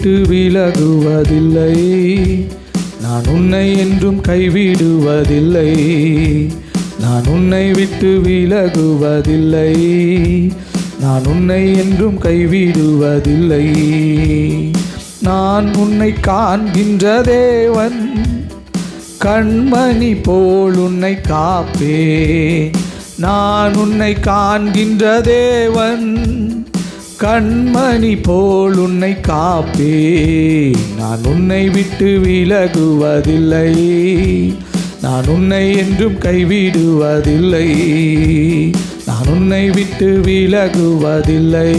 விட்டு விலகுவதில்லை, நான் உன்னை என்றும் கைவிடுவதில்லை. நான் உன்னை விட்டு விலகுவதில்லை, நான் உன்னை என்றும் கைவிடுவதில்லை. நான் உன்னை காண்கின்ற தேவன், கண்மணி போல் உன்னை காப்பேன். நான் உன்னை காண்கின்ற தேவன், கண்மணி போல் உன்னை காப்பேன். நான் உன்னை விட்டு விலகுவதில்லை, நான் உன்னை என்றும் கைவிடுவதில்லை. நான் உன்னை விட்டு விலகுவதில்லை,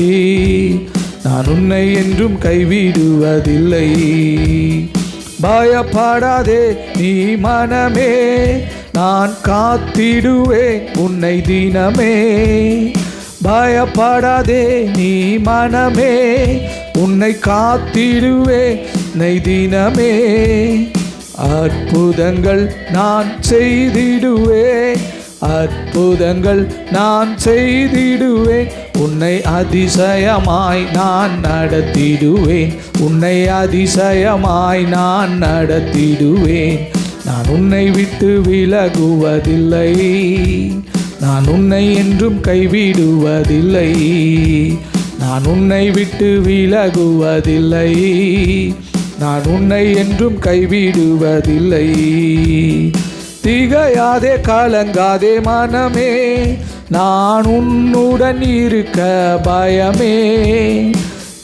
நான் உன்னை என்றும் கைவிடுவதில்லை. பயப்படாதே நீ மனமே, நான் காத்திடுவேன் உன்னை தினமே. பயப்படாதே நீ மனமே, உன்னை காத்திடுவேன் உன்னை தினமே. அற்புதங்கள் நான் செய்திடுவேன், அற்புதங்கள் நான் செய்திடுவேன். உன்னை அதிசயமாய் நான் நடத்திடுவேன், உன்னை அதிசயமாய் நான் நடத்திடுவேன். நான் உன்னை விட்டு விலகுவதில்லை, நான் உன்னை என்றும் கைவிடுவதில்லை. நான் உன்னை விட்டு விலகுவதில்லை, நான் உன்னை என்றும் கைவிடுவதில்லை. திகையாதே கலங்காதே மனமே, நான் உன்னுடன் இருக்க பயமே.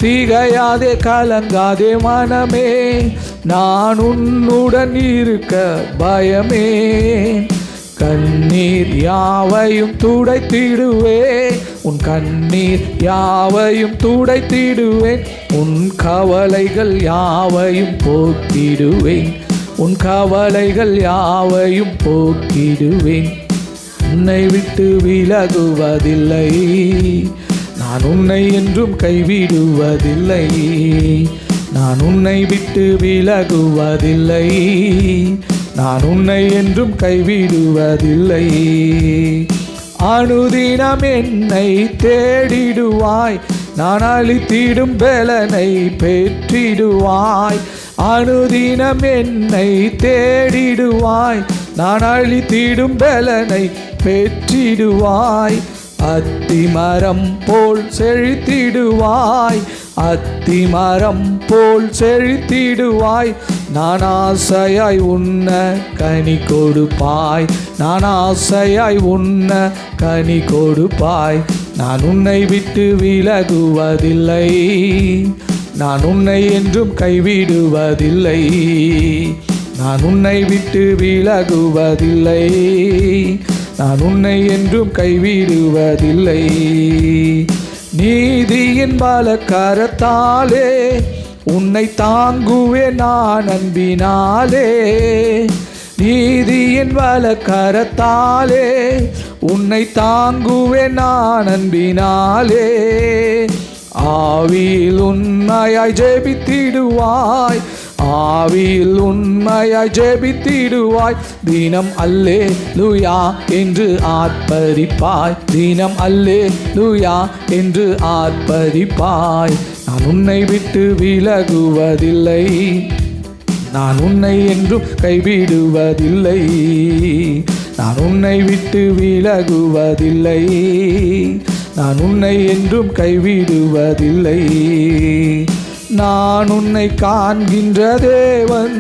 திகையாதே கலங்காதே மனமே, நான் உன்னுடன் இருக்க பயமே. கண்ணீர் யாவையும் துடைத்திடுவேன், உன் கண்ணீர் யாவையும் துடைத்திடுவேன். உன் கவலைகள் யாவையும் போக்கிடுவேன், உன் கவலைகள் யாவையும் போக்கிடுவேன். உன்னை விட்டு விலகுவதில்லை, நான் உன்னை என்றும் கைவிடுவதில்லை. நான் உன்னை விட்டு விலகுவதில்லை, நான் உன்னை என்றும் கைவிடுவதில்லை. அனுதினம் என்னை தேடிடுவாய், நான் அளித்திடும் பலனை பெற்றிடுவாய். அனுதினம் என்னை தேடிடுவாய், நான் அளித்திடும் பலனை பெற்றிடுவாய். அத்திமரம் போல் செழித்திடுவாய், அத்திமரம் போல் செழித்திடுவாய். நான் ஆசையாய் உண்ண கனி கொடுப்பாய், நான் ஆசையாய் உண்ண கனி கொடுப்பாய். நான் உன்னை விட்டு விலகுவதில்லை, நான் உன்னை என்றும் கைவிடுவதில்லை. நான் உன்னை விட்டு விலகுவதில்லை, நான் உன்னை என்றும் கைவிடுவதில்லை. நீதியின் பலக்கரத்தாலே உன்னை தாங்குவேன் நான் அன்பினாலே. நீதியின் பலக்கரத்தாலே உன்னை தாங்குவேன் நான் அன்பினாலே. ஆவியில் உண்மையாய் ஜெபித்திடுவாய், ஆவியில் உண்மையாய் ஜெபித்திடுவாய். தினம் அல்லேலூயா என்று ஆர்ப்பரிப்பாய், தினம் அல்லேலூயா என்று ஆர்ப்பரிப்பாய். நான் உன்னை விட்டு விலகுவதில்லை, நான் உன்னை என்றும் கைவிடுவதில்லை. நான் உன்னை விட்டு விலகுவதில்லை, நான் உன்னை என்றும் கைவிடுவதில்லை. நான் உன்னை காண்கின்ற தேவன்,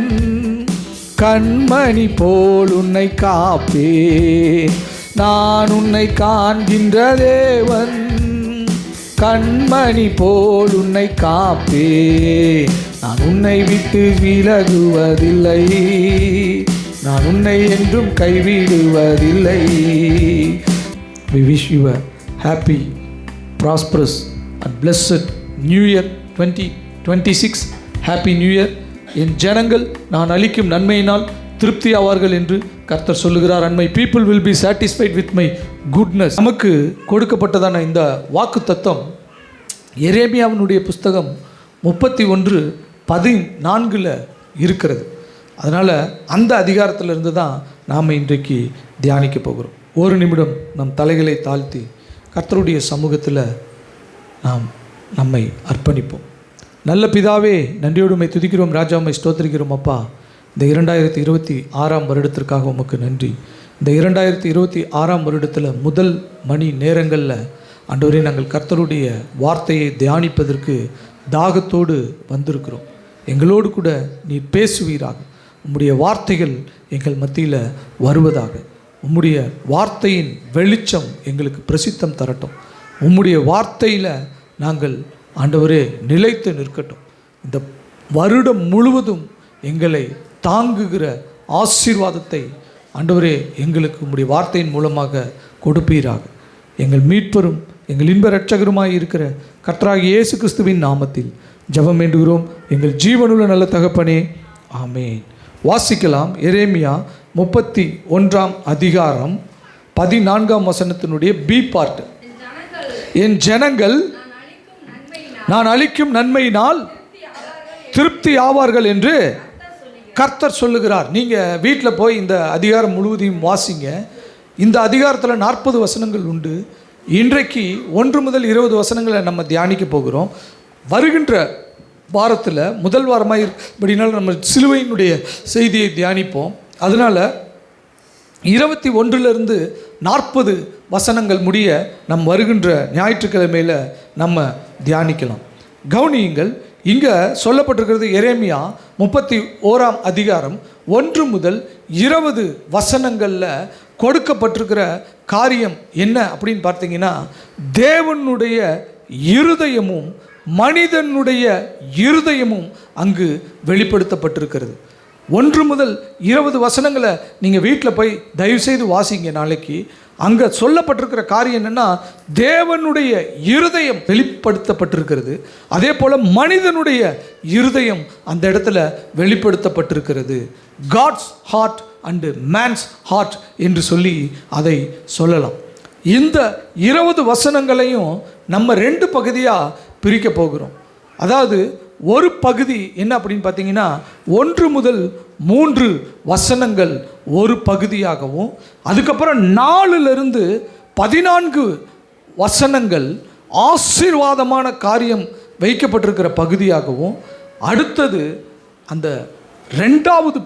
கண்மணி போல் உன்னை காப்பேன். நான் உன்னை காண்கின்ற தேவன், கண்மணி போல் உன்னை காப்பேன். நான் உன்னை விட்டு விலகுவதில்லை, நான் உன்னை என்றும் கைவிடுவதில்லை. We wish you a happy, prosperous and blessed New Year 2026. Happy New Year. என் ஜனங்கள் நான் அளிக்கும் நன்மையினால் திருப்தி ஆவார்கள் என்று கர்த்தர் சொல்லுகிறார். And my people will be satisfied with my goodness. நமக்கு கொடுக்கப்பட்டதான இந்த வாக்கு தத்தம் எரேமியாவினுடைய புஸ்தகம் 31:14 இருக்கிறது. அதனால் அந்த அதிகாரத்திலிருந்து தான் நாம் இன்றைக்கு தியானிக்க போகிறோம். ஒரு நிமிடம் நம் தலைகளை தாழ்த்தி கர்த்தருடைய சமூகத்தில் நாம் நம்மை அர்ப்பணிப்போம். நல்ல பிதாவே, நன்றியோடு உம்மை துதிக்கிறோம் ராஜா, உம்மை ஸ்தோத்திரிக்கிறோம் அப்பா. இந்த 2026 வருடத்திற்காக உமக்கு நன்றி. இந்த 2026 வருடத்தில் முதல் மணி நேரங்களில் ஆண்டவரே நாங்கள் கர்த்தருடைய வார்த்தையை தியானிப்பதற்கு தாகத்தோடு வந்திருக்கிறோம். எங்களோடு கூட நீர் பேசுவீராக. உம்முடைய வார்த்தைகள் எங்கள் மத்தியில் வருவதாக. உம்முடைய வார்த்தையின் வெளிச்சம் எங்களுக்கு பிரசித்தம் தரட்டும். உம்முடைய வார்த்தையில் நாங்கள் ஆண்டவரே நிலைத்து நிற்கட்டும். இந்த வருடம் முழுவதும் எங்களை தாங்குகிற ஆசீர்வாதத்தை ஆண்டவரே எங்களுக்கு உம்முடைய வார்த்தையின் மூலமாக கொடுப்பீராக. எங்கள் மீட்பரும் எங்கள் இன்ப இரட்சகருமாய் இருக்கிற கர்த்தராகிய இயேசு கிறிஸ்துவின் நாமத்தில் ஜெபம் வேண்டுகிறோம் எங்கள் ஜீவனுள்ள நல்ல தகப்பனே, ஆமென். வாசிக்கலாம். எரேமியா 31 அதிகாரம் 14 வசனத்தினுடைய பி பார்ட். என் ஜனங்கள் நான் அளிக்கும் நன்மையினால் திருப்தி ஆவார்கள் என்று கர்த்தர் சொல்லுகிறார். நீங்கள் வீட்டில் போய் இந்த அதிகாரம் முழுவதையும் வாசிங்க. இந்த அதிகாரத்தில் 40 வசனங்கள் உண்டு. இன்றைக்கு 1 முதல் 20 வசனங்களை நம்ம தியானிக்க போகிறோம். வருகின்ற வாரத்தில் முதல் வாரமாக இப்படினாலும் நம்ம சிலுவையினுடைய செய்தியை தியானிப்போம். அதனால் 21 40 வசனங்கள் முடிய நம் வருகின்ற ஞாயிற்றுக்கிழமையில் நம்ம தியானிக்கலாம். கவனியுங்கள். இங்கே சொல்லப்பட்டிருக்கிறது எரேமியா 31 அதிகாரம் 1 முதல் 20 வசனங்களில் கொடுக்கப்பட்டிருக்கிற காரியம் என்ன அப்படின்னு பார்த்தீங்கன்னா, தேவனுடைய இருதயமும் மனிதனுடைய இருதயமும் அங்கு வெளிப்படுத்தப்பட்டிருக்கிறது. 1 முதல் 20 வசனங்களை நீங்கள் வீட்டில் போய் தயவுசெய்து வாசிங்க நாளைக்கு. அங்கே சொல்லப்பட்டிருக்கிற காரியம் என்னென்னா, தேவனுடைய இருதயம் வெளிப்படுத்தப்பட்டிருக்கிறது. அதே போல் மனிதனுடைய இருதயம் அந்த இடத்துல வெளிப்படுத்தப்பட்டிருக்கிறது. God's heart and man's heart என்று சொல்லி அதை சொல்லலாம். இந்த 20 வசனங்களையும் நம்ம 2 பகுதியாக பிரிக்க போகிறோம். அதாவது ஒரு பகுதி என்ன அப்படின்னு பார்த்தீங்கன்னா, 1 முதல் 3 வசனங்கள் ஒரு பகுதியாகவும், அதுக்கப்புறம் 4 14 வசனங்கள் ஆசீர்வாதமான காரியம் வைக்கப்பட்டிருக்கிற பகுதியாகவும், அடுத்தது அந்த ரெண்டாவது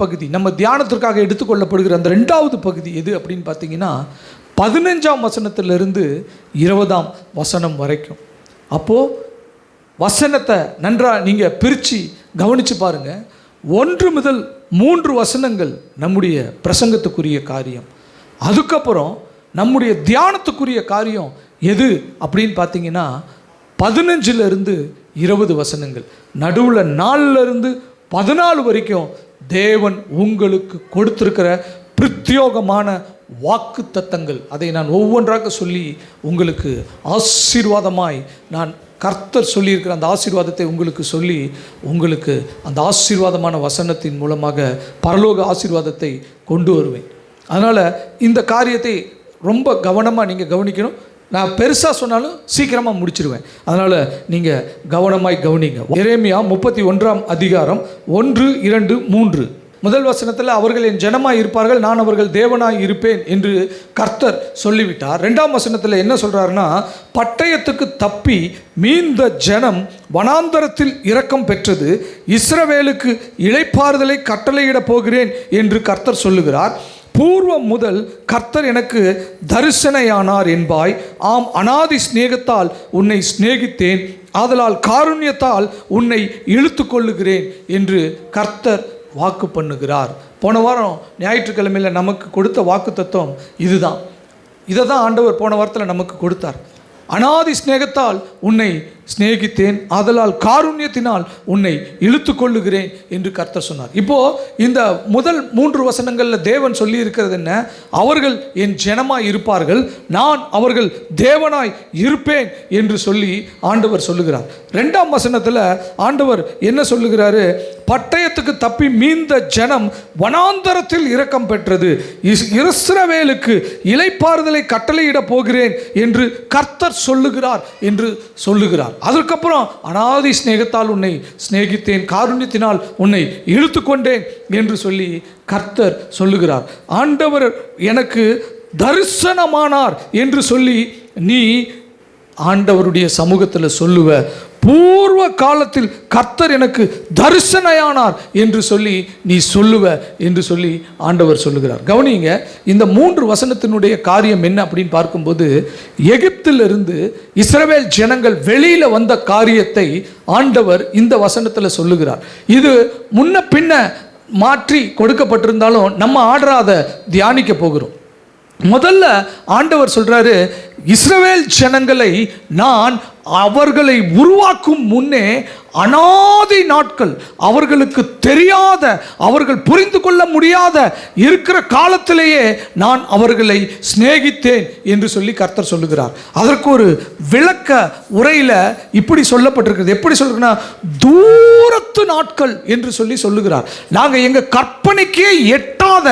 பகுதி நம்ம தியானத்திற்காக எடுத்துக்கொள்ளப்படுகிற அந்த 2வது பகுதி எது அப்படின்னு பார்த்தீங்கன்னா, 15 வசனத்திலிருந்து 20 வசனம் வரைக்கும். அப்போது வசனத்தை நன்றாக நீங்கள் பிரித்து கவனித்து பாருங்கள். 1 முதல் 3 வசனங்கள் நம்முடைய பிரசங்கத்துக்குரிய காரியம். அதுக்கப்புறம் நம்முடைய தியானத்துக்குரிய காரியம் எது அப்படின்னு பார்த்தீங்கன்னா, 15 20 வசனங்கள். நடுவில் 4 14 வரைக்கும் தேவன் உங்களுக்கு கொடுத்திருக்கிற பிரத்யோகமான வாக்கு தத்தங்கள். அதை நான் ஒவ்வொன்றாக சொல்லி உங்களுக்கு ஆசீர்வாதமாய் நான் கர்த்தர் சொல்லியிருக்கிற அந்த ஆசீர்வாதத்தை உங்களுக்கு சொல்லி உங்களுக்கு அந்த ஆசீர்வாதமான வசனத்தின் மூலமாக பரலோக ஆசீர்வாதத்தை கொண்டு வருவேன். அதனால் இந்த காரியத்தை ரொம்ப கவனமாக நீங்கள் கவனிக்கணும். நான் பெருசாக சொன்னாலும் சீக்கிரமாக முடிச்சிருவேன். அதனால் நீங்கள் கவனமாய் கவனிங்க. எரேமியா 31 அதிகாரம் 1, 2, 3 முதல் வசனத்தில், அவர்கள் என் ஜனமாய் இருப்பார்கள், நான் அவர்கள் தேவனாய் இருப்பேன் என்று கர்த்தர் சொல்லிவிட்டார். 2ஆம் வசனத்தில் என்ன சொல்கிறாருன்னா, பட்டயத்துக்கு தப்பி மீந்த ஜனம் வனாந்தரத்தில் இரக்கம் பெற்றது, இஸ்ரவேலுக்கு இளைப்பாறுதலை கட்டளையிட போகிறேன் என்று கர்த்தர் சொல்லுகிறார். பூர்வம் முதல் கர்த்தர் எனக்கு தரிசனையானார் என்பாய். ஆம், அநாதி சிநேகத்தால் உன்னை சிநேகித்தேன், ஆதலால் காருண்யத்தால் உன்னை இழுத்து கொள்ளுகிறேன் என்று கர்த்தர் வாக்கு பண்ணுகிறார். போன வாரம் ஞாயிற்றுக்கிழமையில் நமக்கு கொடுத்த வாக்கு தத்துவம் இதுதான். இதை தான் ஆண்டவர் போன வாரத்தில் நமக்கு கொடுத்தார். அநாதி சிநேகத்தால் உன்னை சிநேகித்தேன், ஆதலால் காருண்யத்தினால் உன்னை இழுத்து கொள்ளுகிறேன் என்று கர்த்தர் சொன்னார். இப்போது இந்த முதல் 3 வசனங்களில் தேவன் சொல்லி இருக்கிறது என்ன? அவர்கள் என் ஜனமாய் இருப்பார்கள், நான் அவர்கள் தேவனாய் இருப்பேன் என்று சொல்லி ஆண்டவர் சொல்லுகிறார். 2ஆம் வசனத்தில் ஆண்டவர் என்ன சொல்லுகிறாரு? பட்டயத்துக்கு தப்பி மீந்த ஜனம் வனாந்தரத்தில் இரக்கம் பெற்றது, இஸ்ரவேலுக்கு இளைப்பாறுதலை கட்டளையிட போகிறேன் என்று கர்த்தர் சொல்லுகிறார் என்று சொல்லுகிறார். அதற்கப்புறம் அநாதி சிநேகத்தால் உன்னை சிநேகித்தேன், காருண்யத்தினால் உன்னை இழுத்து கொண்டேன் என்று சொல்லி கர்த்தர் சொல்லுகிறார். ஆண்டவர் எனக்கு தரிசனமானார் என்று சொல்லி நீ ஆண்டவருடைய சமூகத்தில் சொல்லுவ. பூர்வ காலத்தில் கர்த்தர் எனக்கு தரிசனையானார் என்று சொல்லி நீ சொல்லுவ என்று சொல்லி ஆண்டவர் சொல்லுகிறார். கவனிங்க, இந்த 3 வசனத்தினுடைய காரியம் என்ன அப்படின்னு பார்க்கும்போது, எகிப்திலிருந்து இஸ்ரவேல் ஜனங்கள் வெளியில வந்த காரியத்தை ஆண்டவர் இந்த வசனத்தில் சொல்லுகிறார். இது முன்ன பின்ன மாற்றி கொடுக்கப்பட்டிருந்தாலும் நம்ம ஆடுறாத தியானிக்க போகிறோம். முதல்ல ஆண்டவர் சொல்றாரு, இஸ்ரவேல் ஜனங்களை நான் அவர்களை உருவாக்கும் முன்னே அநாதி நாட்கள், அவர்களுக்கு தெரியாத, அவர்கள் புரிந்து கொள்ள முடியாத இருக்கிற காலத்திலேயே நான் அவர்களை சிநேகித்தேன் என்று சொல்லி கர்த்தர் சொல்லுகிறார். அதற்கு ஒரு விளக்க உரையில் இப்படி சொல்லப்பட்டிருக்கிறது. எப்படி சொல்லுங்கன்னா, தூரத்து நாட்கள் என்று சொல்லி சொல்லுகிறார். நாங்கள் எங்கள் கற்பனைக்கே எட்டாத,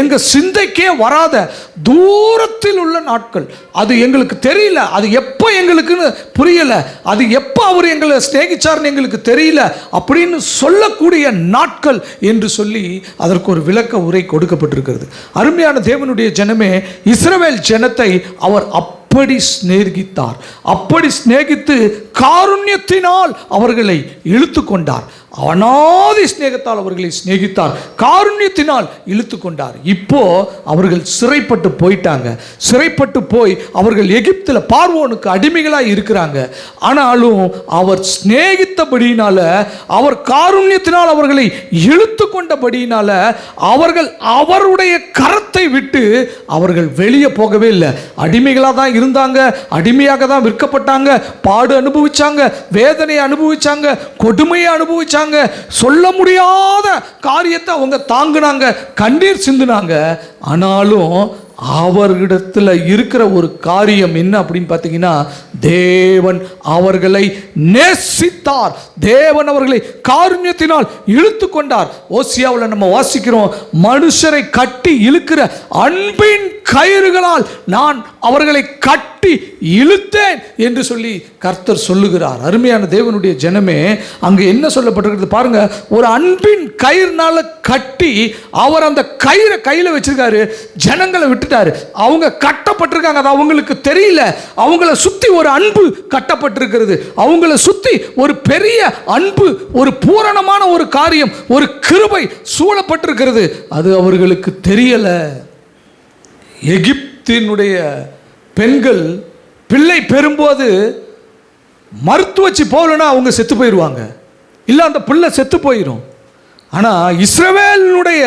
எங்கள் சிந்தைக்கே வராத தூரத்தில் உள்ள நாட்கள். அது எங்களுக்கு தெரியல, அது எப்போ எங்களுக்குன்னு புரியல, அது எப்போ அவர் எங்களை சிநேகிச்சார்னு எங்களுக்கு தெரியல அப்படின்னு சொல்லக்கூடிய நாட்கள் என்று சொல்லி அதற்கு ஒரு விளக்க உரை கொடுக்கப்பட்டிருக்கிறது. அருமையான தேவனுடைய ஜனமே, இஸ்ரவேல் ஜனத்தை அவர் அப்படி சிநேகித்தார். அப்படி சிநேகித்து காருண்யத்தினால் அவர்களை இழுத்து கொண்டார். அநாதி சிநேகத்தால் அவர்களை சிநேகித்தார், காருண்யத்தினால் இழுத்து கொண்டார். இப்போ அவர்கள் சிறைப்பட்டு போயிட்டாங்க. சிறைப்பட்டு போய் அவர்கள் எகிப்தில் பார்வோனுக்கு அடிமைகளாக இருக்கிறாங்க. ஆனாலும் அவர் சிநேகித்தபடியினால, அவர் காருண்யத்தினால் அவர்களை இழுத்து கொண்டபடியினால அவர்கள் அவருடைய கரத்தை விட்டு அவர்கள் வெளியே போகவே இல்லை. அடிமைகளாக தான் இருந்தாங்க, அடிமையாக தான் விற்கப்பட்டாங்க, பாடு அனுபவிச்சாங்க, வேதனையை அனுபவிச்சாங்க, கொடுமையை அனுபவிச்சாங்க, சொல்ல முடியாத காரியத்தை அவங்க தாங்கினாங்க, கண்ணீர் சிந்தினாங்க. ஆனாலும் அவர்களிடத்தில் இருக்கிற ஒரு காரியம் என்ன அப்படின்னு பார்த்தீங்கன்னா, தேவன் அவர்களை நேசித்தார். தேவன் அவர்களை காருண்யத்தினால் இழுத்து கொண்டார். ஓசியாவில் நம்ம வாசிக்கிறோம், மனுஷரை கட்டி இழுக்கிற அன்பின் கயிறுகளால் நான் அவர்களை கட்டி இழுத்தேன் என்று சொல்லி கர்த்தர் சொல்லுகிறார். அருமையான தேவனுடைய ஜனமே, அங்கு என்ன சொல்லப்பட்டிருக்கிறது பாருங்க. ஒரு அன்பின் கயிறுனால கட்டி அவர் அந்த கயிறை கையில் வச்சிருக்காரு, ஜனங்களை விட்டுட்டாரு. அவங்க கட்டப்பட்டிருக்காங்க, அது அவங்களுக்கு தெரியல. அவங்கள சுத்தி ஒரு அன்பு கட்டப்பட்டிருக்கிறது, அவங்கள சுத்தி ஒரு பெரிய அன்பு, ஒரு பூரணமான ஒரு காரியம், ஒரு கிருபை சூழப்பட்டிருக்கிறது. அது அவர்களுக்கு தெரியல. எகிப்தினுடைய பெண்கள் பிள்ளை பெறும்போது மருத்துவச்சி போகலன்னா அவங்க செத்து போயிடுவாங்க, இல்லை அந்த பிள்ளை செத்து போயிடும். ஆனால் இஸ்ரவேலினுடைய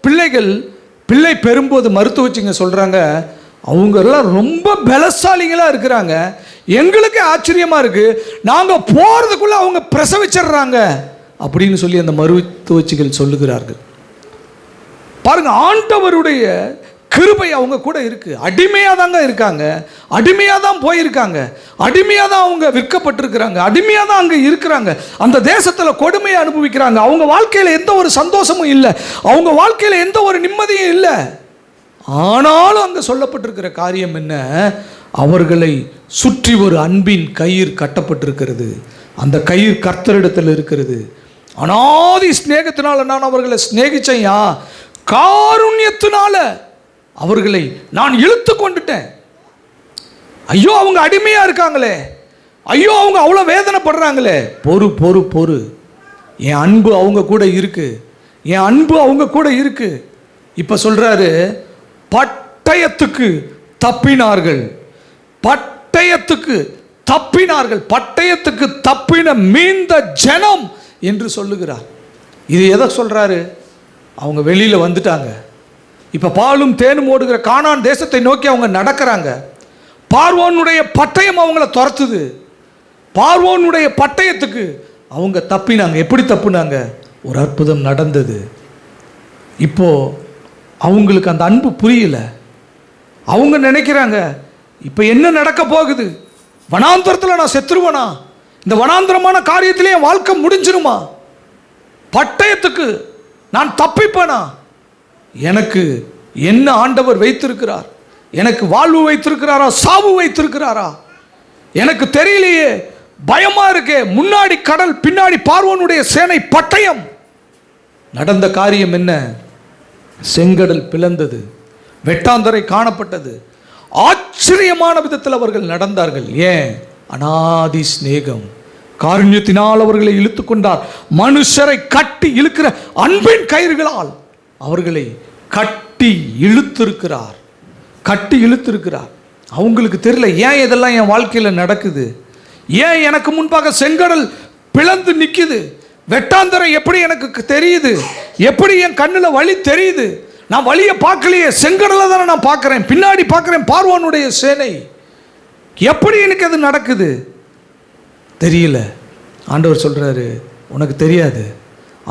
பிள்ளைகள் பிள்ளை பெறும்போது மருத்துவச்சிங்க சொல்கிறாங்க, அவங்கெல்லாம் ரொம்ப பலசாலிகளாக இருக்கிறாங்க, எங்களுக்கு ஆச்சரியமாக இருக்குது, நாங்கள் போகிறதுக்குள்ளே அவங்க பிரசவிச்சிடுறாங்க அப்படின்னு சொல்லி அந்த மருத்துவச்சிகள் சொல்லுகிறார்கள். பாருங்க, ஆண்டவருடைய கிருபை அவங்க கூட இருக்கு. அடிமையாக தாங்க இருக்காங்க, அடிமையாக தான் போயிருக்காங்க, அடிமையாக தான் அவங்க விற்கப்பட்டிருக்கிறாங்க, அடிமையாக தான் அங்கே இருக்கிறாங்க, அந்த தேசத்தில் கொடுமையை அனுபவிக்கிறாங்க. அவங்க வாழ்க்கையில் எந்த ஒரு சந்தோஷமும் இல்லை, அவங்க வாழ்க்கையில் எந்த ஒரு நிம்மதியும் இல்லை. ஆனாலும் அங்கே சொல்லப்பட்டிருக்கிற காரியம் என்ன? அவர்களை சுற்றி ஒரு அன்பின் கயிறு கட்டப்பட்டிருக்கிறது. அந்த கயிறு கர்த்தரிடத்தில் இருக்கிறது. அநாதி ஸ்நேகத்தினால நான் அவர்களை ஸ்நேகிச்சையா, காருண்யத்தினால அவர்களை நான் இழுத்து கொண்டுட்டேன். ஐயோ அவங்க அடிமையா இருக்காங்களே, ஐயோ அவங்க அவ்வளோ வேதனைப்படுறாங்களே. பொறு பொறு பொறு, என் அன்பு அவங்க கூட இருக்கு, என் அன்பு அவங்க கூட இருக்கு. இப்போ சொல்றாரு, பட்டயத்துக்கு தப்பினார்கள், பட்டயத்துக்கு தப்பினார்கள், பட்டயத்துக்கு தப்பின மீந்த ஜனம் என்று சொல்லுகிறார். இது எதை சொல்றாரு? அவங்க வெளியில் வந்துட்டாங்க. இப்போ பாலும் தேனும் ஓடுகிற கானான் தேசத்தை நோக்கி அவங்க நடக்கிறாங்க. பார்வோனுடைய பட்டயம் அவங்கள துரத்துது. பார்வோனுடைய பட்டயத்துக்கு அவங்க தப்பினாங்க. எப்படி தப்புனாங்க? ஒரு அற்புதம் நடந்தது. இப்போ அவங்களுக்கு அந்த அன்பு புரியல. அவங்க நினைக்கிறாங்க, இப்போ என்ன நடக்க போகுது? வனாந்தரத்தில் நான் செத்துருவனா? இந்த வனாந்தரமான காரியத்திலே என் வாழ்க்கை முடிஞ்சிருமா? பட்டயத்துக்கு நான் தப்பிப்பேனா? எனக்கு என்ன ஆண்டவர் வைத்திருக்கிறார்? எனக்கு வாழ்வு வைத்திருக்கிறாரா, சாவு வைத்திருக்கிறாரா? எனக்கு தெரியலையே, பயமா இருக்கே. முன்னாடி கடல், பின்னாடி பார்வோனுடைய சேனை, பட்டயம். நடந்த காரியம் என்ன? செங்கடல் பிளந்தது, வெட்டாந்தரை காணப்பட்டது. ஆச்சரியமான விதத்தில் அவர்கள் நடந்தார்கள். ஏன்? அநாதி சிநேகம், காருண்யத்தினால் அவர்களை இழுத்து கொண்டார். மனுஷரை கட்டி இழுக்கிற அன்பின் கயிறுகளால் அவர்களை கட்டி இழுத்திருக்கிறார். கட்டி இழுத்திருக்கிறார். அவங்களுக்கு தெரியல, ஏன் இதெல்லாம் என் வாழ்க்கையில் நடக்குது, ஏன் எனக்கு முன்பாக செங்கடல் பிளந்து நிற்குது, வெட்டாந்தரை எப்படி எனக்கு தெரியுது, எப்படி என் கண்ணில் வழி தெரியுது, நான் வழியை பார்க்கலையே, செங்கடலை தானே நான் பார்க்குறேன், பின்னாடி பார்க்குறேன் பார்வோனுடைய சேனை, எப்படி எனக்கு அது நடக்குது தெரியல. ஆண்டவர் சொல்கிறாரு, உனக்கு தெரியாது,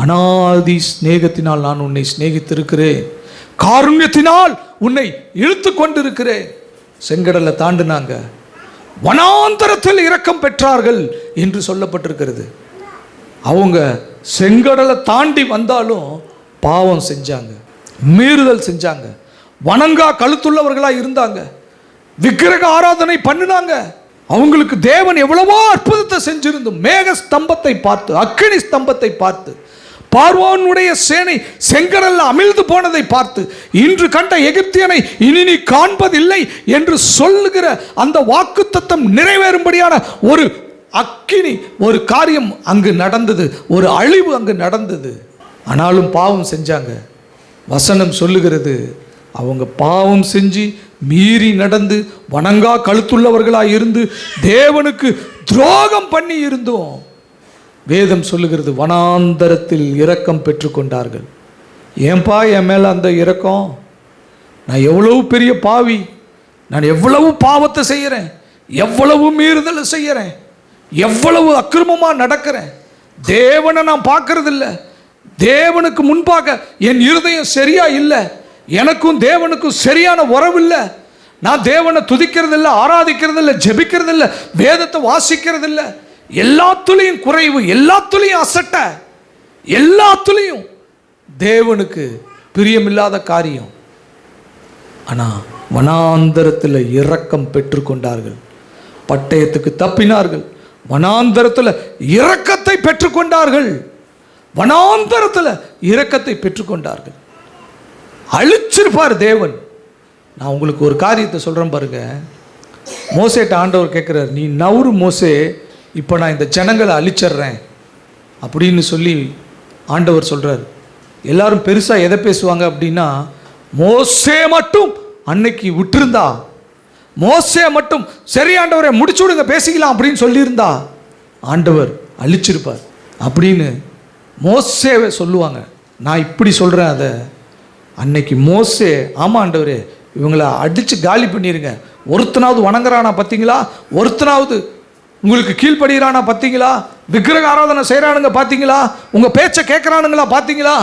அனாதி சிநேகத்தினால் நான் உன்னை சிநேகித்திருக்கிறேன், காருண்யத்தினால் உன்னை இழுத்து கொண்டிருக்கிறேன். செங்கடலை தாண்டினாங்க, வனாந்தரத்தில் இரக்கம் பெற்றார்கள் என்று சொல்லப்பட்டிருக்கிறது. அவங்க செங்கடலை தாண்டி வந்தாலும் பாவம் செஞ்சாங்க, மீறுதல் செஞ்சாங்க, வணங்கா கழுத்துள்ளவர்களாக இருந்தாங்க, விக்கிரக ஆராதனை பண்ணினாங்க. அவங்களுக்கு தேவன் எவ்வளவோ அற்புதத்தை செஞ்சிருந்தும் மேக ஸ்தம்பத்தை பார்த்து, அக்கினி ஸ்தம்பத்தை பார்த்து, பார்வோனுடைய சேனை செங்கடல்ல அமிழ்ந்து போனதை பார்த்து, இன்று கண்ட எகிப்தியனை இனி நீ காண்பதில்லை என்று சொல்லுகிற அந்த வாக்குத்தத்தம் நிறைவேறும்படியான ஒரு அக்கினி, ஒரு காரியம் அங்கு நடந்தது, ஒரு அழிவு அங்கு நடந்தது. ஆனாலும் பாவம் செஞ்சாங்க. வசனம் சொல்லுகிறது, அவங்க பாவம் செஞ்சு மீறி நடந்து வணங்கா கழுத்துள்ளவர்களாக இருந்து தேவனுக்கு துரோகம் பண்ணி இருந்தோம். வேதம் சொல்லுகிறது, வனாந்தரத்தில் இரக்கம் பெற்றுக்கொண்டார்கள். ஏன்பா என் மேலே அந்த இரக்கம்? நான் எவ்வளவு பெரிய பாவி, நான் எவ்வளவு பாவத்தை செய்கிறேன், எவ்வளவு மீறுதலை செய்கிறேன், எவ்வளவு அக்கிரமமாக நடக்கிறேன், தேவனை நான் பார்க்கறதில்ல, தேவனுக்கு முன்பாக என் இருதயம் சரியா இல்லை, எனக்கும் தேவனுக்கும் சரியான உறவு இல்லை, நான் தேவனை துதிக்கிறதில்லை, ஆராதிக்கிறதில்லை, ஜெபிக்கிறதில்லை, வேதத்தை வாசிக்கிறதில்லை, எல்லாத்துலேயும் குறைவு, எல்லாத்துலேயும் அசட்ட, எல்லாத்துலேயும் தேவனுக்கு பிரியமில்லாத காரியம். ஆனால் வனாந்தரத்தில் இரக்கம் பெற்றுக்கொண்டார்கள், பட்டயத்துக்கு தப்பினார்கள், வனாந்தரத்தில் இரக்கத்தை பெற்றுக்கொண்டார்கள், வனாந்தரத்தில் இரக்கத்தை பெற்றுக்கொண்டார்கள். அழிச்சிருப்பார் தேவன். நான் உங்களுக்கு ஒரு காரியத்தை சொல்கிறேன் பாருங்க. மோசேட்ட ஆண்டவர் கேட்குறார், நீ நவுறு மோசே, இப்போ நான் இந்த ஜனங்களை அழிச்சிட்றேன் அப்படின்னு சொல்லி ஆண்டவர் சொல்கிறார். எல்லாரும் பெருசாக எதை பேசுவாங்க அப்படின்னா, மோசே மட்டும் அன்னைக்கு விட்டுருந்தா, மோசே மட்டும் சரி ஆண்டவரை முடிச்சு விடுங்க பேசிக்கலாம் அப்படின்னு சொல்லியிருந்தா ஆண்டவர் அழிச்சிருப்பார் அப்படின்னு மோசேவை சொல்லுவாங்க. நான் இப்படி சொல்கிறேன், அதை அன்னைக்கு மோசே, ஆமாம் ஆண்டவரே இவங்களை அடித்து காலி பண்ணிடுங்க, ஒருத்தனாவது வணங்குறானா பார்த்தீங்களா, ஒருத்தனாவது உங்களுக்கு கீழ்ப்படுகிறானா பார்த்தீங்களா, விக்கிரக ஆராதனை செய்கிறானுங்க பார்த்தீங்களா, உங்கள் பேச்சை கேட்குறானுங்களா பார்த்தீங்களா,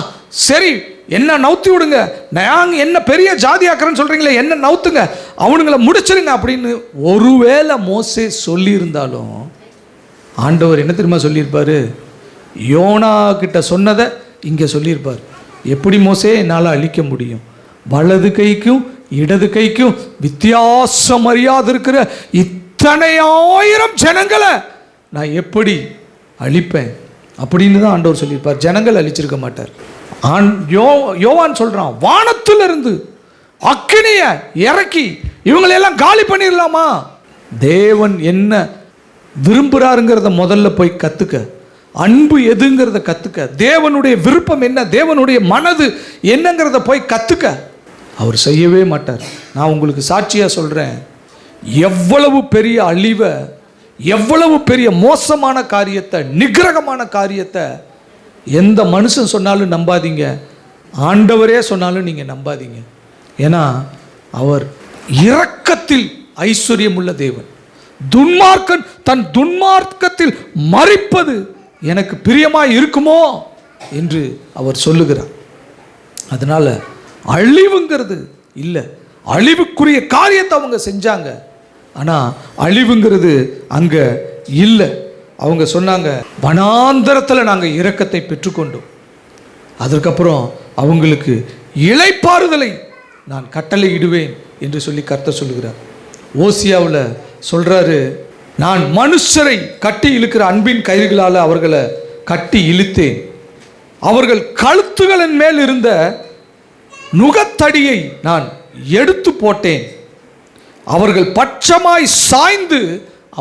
சரி என்ன நவுத்தி விடுங்க, நாங்கள் என்ன பெரிய ஜாதி ஆக்கிறேன்னு சொல்கிறீங்களே, என்ன நவுத்துங்க, அவனுங்களை முடிச்சிருங்க அப்படின்னு ஒருவேளை மோசே சொல்லியிருந்தாலும் ஆண்டவர் என்ன தெரியுமா சொல்லியிருப்பார்? யோனா கிட்ட சொன்னதை இங்கே சொல்லியிருப்பார். எப்படி மோசே என்னால் அழிக்க முடியும், வலது கைக்கும் இடது கைக்கும் வித்தியாசம் அறியாது இருக்கிற இத்தனை ஆயிரம் ஜனங்களை நான் எப்படி அழிப்பேன் அப்படின்னு தான் ஆண்டவர் சொல்லியிருப்பார். ஜனங்கள் அழிச்சிருக்க மாட்டார். யோவான் சொல்றான், வானத்திலிருந்து அக்கினிய இறக்கி இவங்களெல்லாம் காலி பண்ணிடலாமா? தேவன் என்ன விரும்புகிறாருங்கிறத முதல்ல போய் கற்றுக்க, அன்பு எதுங்கிறத கற்றுக்க, தேவனுடைய விருப்பம் என்ன, தேவனுடைய மனது என்னங்கிறத போய் கற்றுக்க. அவர் செய்யவே மாட்டார். நான் உங்களுக்கு சாட்சியாக சொல்கிறேன், எவ்வளவு பெரிய அழிவை, எவ்வளவு பெரிய மோசமான காரியத்தை, நிகிரகமான காரியத்தை எந்த மனுஷன் சொன்னாலும் நம்பாதீங்க, ஆண்டவரே சொன்னாலும் நீங்கள் நம்பாதீங்க. ஏன்னா அவர் இரக்கத்தில் ஐஸ்வர்யம் உள்ள தேவன். துன்மார்க்கன் தன் துன்மார்க்கத்தில் மரிப்பது எனக்கு பிரியமாக இருக்குமோ என்று அவர் சொல்லுகிறார். அதனால் அழிவுங்கிறது இல்லை, அழிவுக்குரிய காரியத்தை அவங்க செஞ்சாங்க, ஆனால் அழிவுங்கிறது அங்கே இல்லை. அவங்க சொன்னாங்க, வனாந்தரத்தில் நாங்கள் இரக்கத்தை பெற்றுக்கொண்டோம், அதற்கப்புறம் அவங்களுக்கு இளைப்பாறுதலை நான் கட்டளை இடுவேன் என்று சொல்லி கர்த்தர் சொல்லுகிறார். ஓசியாவில் சொல்கிறாரு, நான் மனுஷரை கட்டி இழுக்கிற அன்பின் கயிறுகளால் அவர்களை கட்டி இழுத்தேன், அவர்கள் கழுத்துகளின் மேல் இருந்த நுகத்தடியை நான் எடுத்து போட்டேன், அவர்கள் பட்சமாய் சாய்ந்து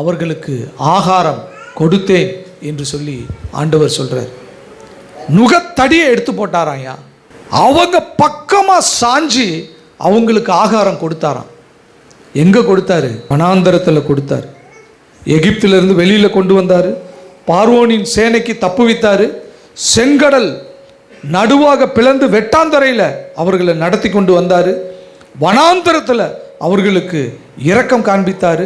அவர்களுக்கு ஆகாரம் கொடுத்தேன் என்று சொல்லி ஆண்டவர் சொல்றார். நுகத்தடியை எடுத்து போட்டாராயா. அவங்க பக்கமா சாஞ்சி அவங்களுக்கு ஆகாரம் கொடுத்தாராம். எங்க கொடுத்தாரு? வனாந்தரத்தில் கொடுத்தாரு. எகிப்திலிருந்து வெளியில கொண்டு வந்தாரு. பார்வோனின் சேனைக்கு தப்புவித்தாரு. செங்கடல் நடுவாக பிளந்து வெட்டாந்தரையில் அவர்களை நடத்தி கொண்டு வந்தாரு. வனாந்தரத்தில் அவர்களுக்கு இரக்கம் காண்பித்தாரு.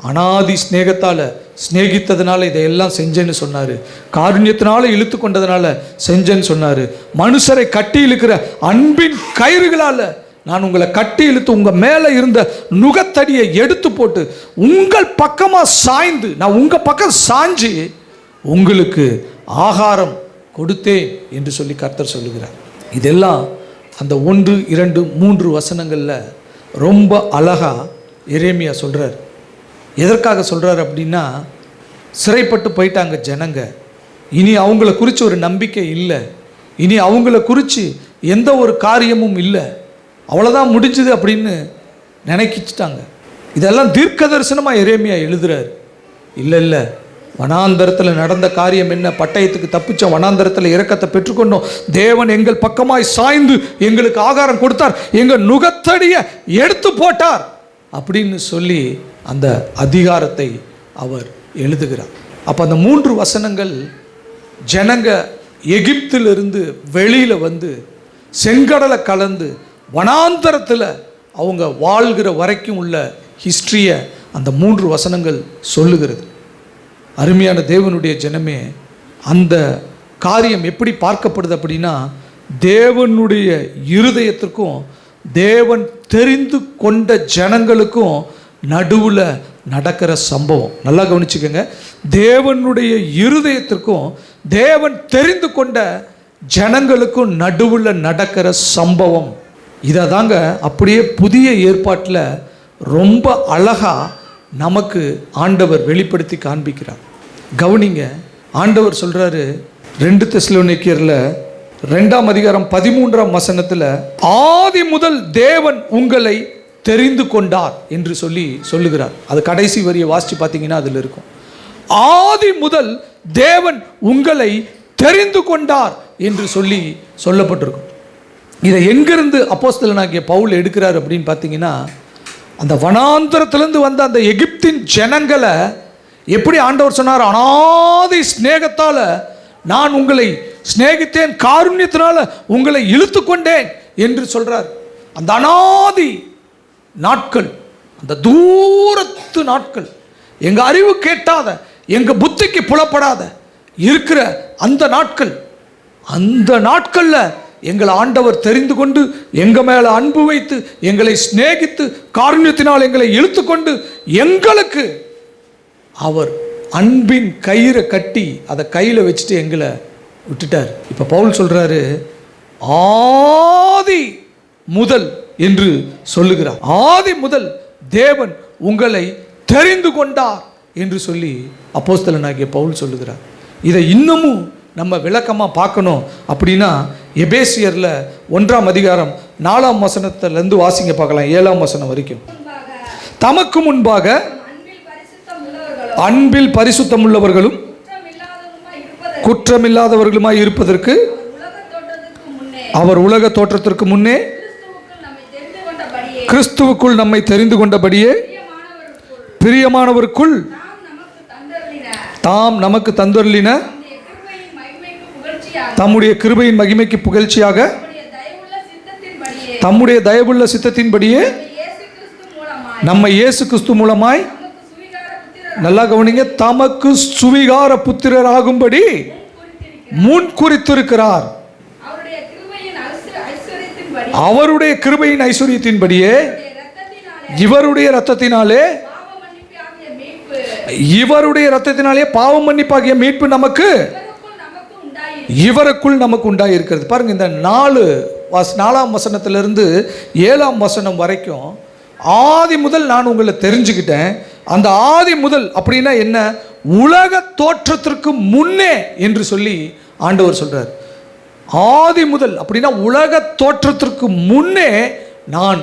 அனாதி ஸ்நேகத்தால் ஸ்நேகித்ததுனால இதையெல்லாம் செஞ்சேன்னு சொன்னார். காருண்யத்தினால இழுத்து கொண்டதுனால செஞ்சேன்னு சொன்னார். மனுஷரை கட்டி இழுக்கிற அன்பின் கயிறுகளால் நான் உங்களை கட்டி இழுத்து உங்கள் மேலே இருந்த நுகத்தடியை எடுத்து போட்டு உங்கள் பக்கமாக சாய்ந்து, நான் உங்கள் பக்கம் சாஞ்சி உங்களுக்கு ஆகாரம் கொடுத்தேன் என்று சொல்லி கர்த்தர் சொல்லுகிறார். இதெல்லாம் அந்த 1, 2, 3 வசனங்களில் ரொம்ப அழகா எரேமியா சொல்கிறார். எதற்காக சொல்கிறார் அப்படின்னா, சிறைப்பட்டு போயிட்டாங்க ஜனங்க. இனி அவங்கள குறித்து ஒரு நம்பிக்கை இல்லை. இனி அவங்கள குறித்து எந்த ஒரு காரியமும் இல்லை. அவ்வளோதான் முடிஞ்சுது அப்படின்னு நினைக்கிச்சிட்டாங்க. இதெல்லாம் தீர்க்க தரிசனமாக எரேமியா எழுதுறார். இல்லை, வனாந்தரத்தில் நடந்த காரியம் என்ன? பட்டயத்துக்கு தப்பிச்ச வனாந்தரத்தில் இரக்கத்தை பெற்றுக்கொண்டோம். தேவன் எங்கள் பக்கமாய் சாய்ந்து எங்களுக்கு ஆகாரம் கொடுத்தார், எங்கள் நுகத்தடியை எடுத்து போட்டார் அப்படின்னு சொல்லி அந்த அதிகாரத்தை அவர் எழுதுகிறார். அப்போ அந்த 3 வசனங்கள் ஜனங்க எகிப்திலிருந்து வெளியில் வந்து செங்கடலை கலந்து வனாந்தரத்தில் அவங்க வாழ்கிற வரைக்கும் உள்ள ஹிஸ்ட்ரியை அந்த 3 வசனங்கள் சொல்லுகிறது. அருமையான தேவனுடைய ஜனமே, அந்த காரியம் எப்படி பார்க்கப்படுது அப்படின்னா, தேவனுடைய இருதயத்திற்கும் தேவன் தெரிந்து கொண்ட ஜனங்களுக்கும் நடுவில் நடக்கிற சம்பவம். நல்லா கவனிச்சுக்கோங்க. தேவனுடைய இருதயத்திற்கும் தேவன் தெரிந்து கொண்ட ஜனங்களுக்கும் நடுவில் நடக்கிற சம்பவம். இதை தாங்க அப்படியே புதிய ஏற்பாட்டில் ரொம்ப அழகா நமக்கு ஆண்டவர் வெளிப்படுத்தி காண்பிக்கிறார். கவனிங்க, ஆண்டவர் சொல்றாரு 2 தெசலோனிக்கேயர்ல 2ஆம் அதிகாரம் 13ஆம் வசனத்தில், ஆதி முதல் தேவன் உங்களை தெரிந்து கொண்டார் என்று சொல்லுகிறார். அது கடைசி வரியை வாசிச்சு பார்த்தீங்கன்னா அதில் இருக்கும். ஆதி முதல் தேவன் உங்களை தெரிந்து கொண்டார் என்று சொல்லப்பட்டிருக்கும். இதை எங்கிருந்து அப்போஸ்தலனாகிய பவுல் எடுக்கிறார் அப்படின்னு பார்த்தீங்கன்னா, அந்த வனாந்தரத்திலிருந்து வந்த அந்த எகிப்தின் ஜனங்களை எப்படி ஆண்டவர் சொன்னார்? அனாதி ஸ்நேகத்தால் நான் உங்களை ஸ்நேகித்தேன், காருண்யத்தினால உங்களை இழுத்து கொண்டேன் என்று சொல்றார். அந்த அனாதி நாட்கள், அந்த தூரத்து நாட்கள், எங்க அறிவு கேட்டாத, எங்க புத்திக்கு புலப்படாத இருக்கிற அந்த நாட்கள், அந்த நாட்கள்ல எங்களை ஆண்டவர் தெரிந்து கொண்டு எங்க மேல அன்பு வைத்து எங்களை சிநேகித்து காருண்யத்தினால் எங்களை இழுத்து கொண்டு எங்களுக்கு அவர் அன்பின் கயிறை கட்டி அதை கையில் வச்சுட்டு எங்களை விட்டுட்டார். இப்போ பவுல் சொல்றாரு, ஆதி முதல் என்று சொல்லுகிறார். ஆதி முதல் தேவன் உங்களை தெரிந்து கொண்டார் என்று சொல்லி அப்போஸ்தலனாகிய பவுல் சொல்லுகிறார். இதை இன்னமும் நம்ம விளக்கமாக பார்க்கணும் அப்படின்னா, எபேசியரில் 1ஆம் அதிகாரம் 4ஆம் வசனத்திலிருந்து வாசிங்க பார்க்கலாம், 7ஆம் வசனம் வரைக்கும். தமக்கு முன்பாக அன்பில் பரிசுத்தம் உள்ளவர்களும் குற்றமில்லாதவர்களுமாய் இருப்பதற்கு அவர் உலக தோற்றத்திற்கு முன்னே கிறிஸ்துவுக்குள் நம்மை தெரிந்து கொண்டபடியே பிரியமானவருக்குள் தாம் நமக்கு தந்தருளின தம்முடைய கிருபையின் மகிமைக்கு புகழ்ச்சியாக தம்முடைய தயவுள்ள சித்தத்தின்படியே நம்மை இயேசு கிறிஸ்து மூலமாய், நல்லா கவனிங்க, தமக்கு சுவிகார புத்திரராகும்படி முன் குறித்திருக்கிறார். அவருடைய கிருபையின் ஐஸ்வரியத்தின்படியே இவருடைய இரத்தத்தினாலே பாவ மன்னிப்பாகிய மீட்பு நமக்கு இவருக்குள் நமக்கு உண்டாயிருக்கிறது. பாருங்க, இந்த 4ஆம் வசனத்திலிருந்து 7ஆம் வசனம் வரைக்கும் ஆதி முதல் நான் உங்களை தெரிஞ்சுக்கிட்டேன். அந்த ஆதி முதல் அப்படின்னா என்ன? உலக தோற்றத்திற்கு முன்னே என்று சொல்லி ஆண்டவர் சொல்றார். ஆதி முதல் அப்படின்னா உலக தோற்றத்திற்கு முன்னே நான்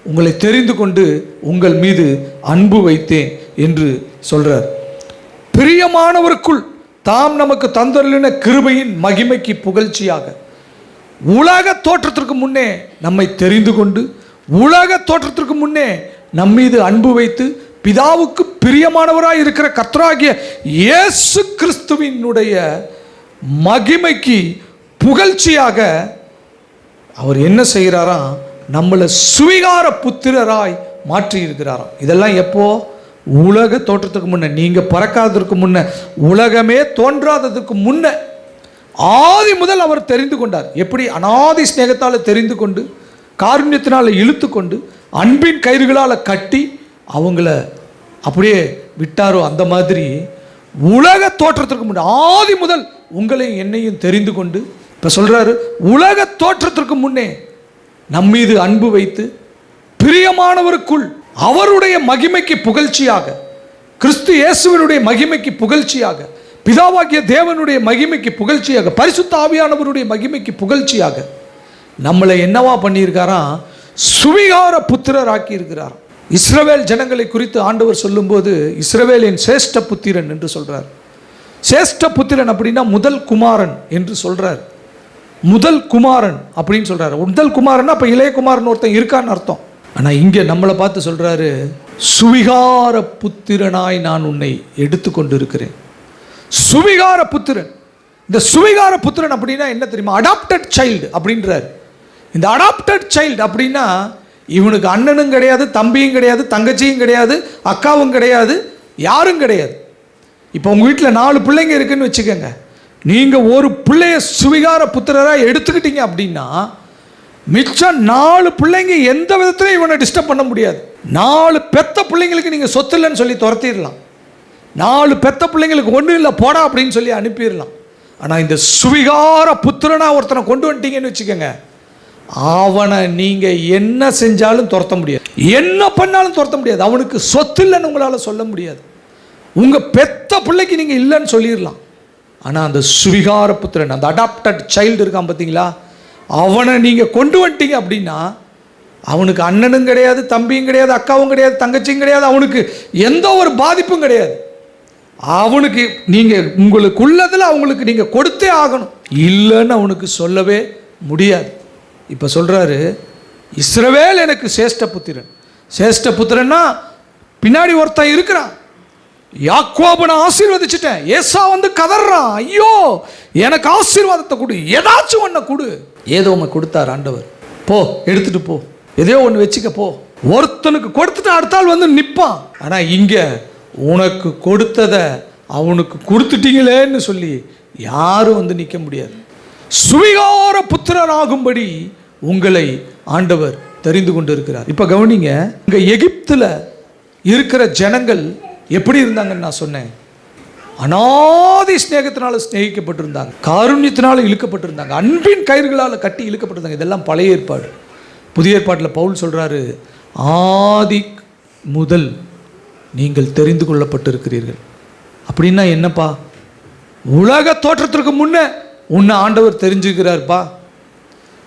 உங்களை தெரிந்து கொண்டு உங்கள் மீது அன்பு வைத்தேன் என்று சொல்றார். பிரியமானவருக்குள் தாம் நமக்கு தந்தருளின கிருபையின் மகிமைக்கு புகழ்ச்சியாக உலக தோற்றத்திற்கு முன்னே நம்மை தெரிந்து கொண்டு உலக தோற்றத்திற்கு முன்னே நம்மீது அன்பு வைத்து பிதாவுக்கு பிரியமானவராய் இருக்கிற கர்த்தராகிய இயேசு கிறிஸ்துவினுடைய மகிமைக்கு புகழ்ச்சியாக அவர் என்ன செய்கிறாராம்? நம்மளை சுவிகார புத்திரராய் மாற்றி இருக்கிறாராம். இதெல்லாம் எப்போ? உலக தோற்றத்துக்கு முன்ன, நீங்க பறக்காததற்கு முன்ன, உலகமே தோன்றாததுக்கு முன்ன ஆதி முதல் அவர் தெரிந்து கொண்டார். எப்படி? அநாதி ஸ்நேகத்தால் தெரிந்து கொண்டு, காருண்யத்தினால் இழுத்து கொண்டு, அன்பின் கயிறுகளால் கட்டி அவங்கள அப்படியே விட்டாரோ, அந்த மாதிரி உலக தோற்றத்திற்கு முன்ன ஆதி முதல் உங்களையும் என்னையும் தெரிந்து கொண்டு, இப்போ சொல்றாரு, உலக தோற்றத்திற்கு முன்னே நம்மீது அன்பு வைத்து பிரியமானவருக்குள் அவருடைய மகிமைக்கு புகழ்ச்சியாக, கிறிஸ்து இயேசுவினுடைய மகிமைக்கு புகழ்ச்சியாக, பிதாவாகிய தேவனுடைய மகிமைக்கு புகழ்ச்சியாக, பரிசுத்த ஆவியானவருடைய மகிமைக்கு புகழ்ச்சியாக நம்மளை என்னவா பண்ணியிருக்காராம்? சுவிகார புத்திரர் ஆக்கி இருக்கிறார். இஸ்ரவேல் ஜனங்களை குறித்து ஆண்டவர் சொல்லும்போது இஸ்ரவேலின் சேஷ்ட புத்திரன் என்று சொல்றார். சேஷ்ட புத்திரன் அப்படின்னா முதல் குமாரன் என்று சொல்றார். முதல் குமாரன் அப்படின்னு சொல்றாரு. முதல் குமாரன் அப்ப இளைய குமாரன் ஒருத்தன் இருக்கான்னு அர்த்தம். ஆனா இங்க நம்மளை பார்த்து சொல்றாரு, சுவிகார புத்திரனாய் நான் உன்னை எடுத்துக்கொண்டு இருக்கிறேன். சுவிகார புத்திரன். இந்த சுவிகார புத்திரன் அப்படின்னா என்ன தெரியுமா? அடாப்டட் சைல்டு அப்படின்றார். இந்த அடாப்டட் சைல்டு அப்படின்னா இவனுக்கு அண்ணனும் கிடையாது, தம்பியும் கிடையாது, தங்கச்சியும் கிடையாது, அக்காவும் கிடையாது, யாரும் கிடையாது. இப்போ உங்கள் வீட்டில் 4 பிள்ளைங்க இருக்குன்னு வச்சுக்கோங்க. நீங்கள் ஒரு பிள்ளைய சுவிகார புத்திரராக எடுத்துக்கிட்டீங்க அப்படின்னா மிச்சம் 4 பிள்ளைங்க எந்த விதத்திலையும் இவனை டிஸ்டர்ப் பண்ண முடியாது. 4 பெத்த பிள்ளைங்களுக்கு நீங்கள் சொத்து இல்லைன்னு சொல்லி துரத்திடலாம். 4 பெத்த பிள்ளைங்களுக்கு ஒன்றும் இல்லை போடா அப்படின்னு சொல்லி அனுப்பிடலாம். ஆனால் இந்த சுவிகார புத்திரனா ஒருத்தனை கொண்டு வந்துட்டீங்கன்னு வச்சுக்கோங்க, அவனை நீங்கள் என்ன செஞ்சாலும் துரத்த முடியாது, என்ன பண்ணாலும் துரத்த முடியாது. அவனுக்கு சொத்து இல்லைன்னு உங்களால் சொல்ல முடியாது. உங்கள் பெத்த பிள்ளைக்கு நீங்கள் இல்லைன்னு சொல்லிடலாம். ஆனால் அந்த சுவிகார புத்திரன், அந்த அடாப்டட் சைல்டு இருக்கான் பார்த்தீங்களா, அவனை நீங்கள் கொண்டு வந்துட்டீங்க அப்படின்னா அவனுக்கு அண்ணனும் கிடையாது, தம்பியும் கிடையாது, அக்காவும் கிடையாது, தங்கச்சியும் கிடையாது, அவனுக்கு எந்த ஒரு பாதிப்பும் கிடையாது. அவனுக்கு நீங்கள் உங்களுக்குள்ளதில் அவங்களுக்கு நீங்கள் கொடுத்தே ஆகணும், இல்லைன்னு அவனுக்கு சொல்லவே முடியாது. இப்போ சொல்கிறாரு, இஸ்ரவேல் எனக்கு சேஷ்ட புத்திரன். சேஷ்ட புத்திரன்னா பின்னாடி ஒருத்தன் இருக்கிறான். யாக்கோபை நான் ஆசீர்வதிச்சிட்டேன். ஏசா வந்து கதறான், ஐயோ எனக்கு ஆசீர்வாதத்தை கொடு, ஏதாச்சும் ஒன்றை கொடு. ஏதோ ஒன்று கொடுத்தார் ஆண்டவர். போ எடுத்துட்டு போ, எதையோ ஒன்று வச்சுக்க போ. ஒருத்தனுக்கு கொடுத்துட்டு அடுத்தால் வந்து நிற்பான். ஆனால் இங்கே உனக்கு கொடுத்ததை அவனுக்கு கொடுத்துட்டீங்களேன்னு சொல்லி யாரும் வந்து நிற்க முடியாது. சுவிகார புத்திரராகும்படி உங்களை ஆண்டவர் தெரிந்து கொண்டு இருக்கிறார். இப்போ கவனிங்க, இங்கே எகிப்தில் இருக்கிற ஜனங்கள் எப்படி இருந்தாங்கன்னு நான் சொன்னேன். அநாதி ஸ்நேகத்தினால ஸ்நேகிக்கப்பட்டிருந்தாங்க, காருண்யத்தினால இழுக்கப்பட்டிருந்தாங்க, அன்பின் கயிறுகளால் கட்டி இழுக்கப்பட்டிருந்தாங்க. இதெல்லாம் பழைய ஏற்பாடு. புதிய ஏற்பாட்டில் பவுல் சொல்கிறாரு, ஆதி முதல் நீங்கள் தெரிந்து கொள்ளப்பட்டிருக்கிறீர்கள். அப்படின்னா என்னப்பா? உலக தோற்றத்திற்கு முன்னே உன்னை ஆண்டவர் தெரிஞ்சுக்கிறார்ப்பா.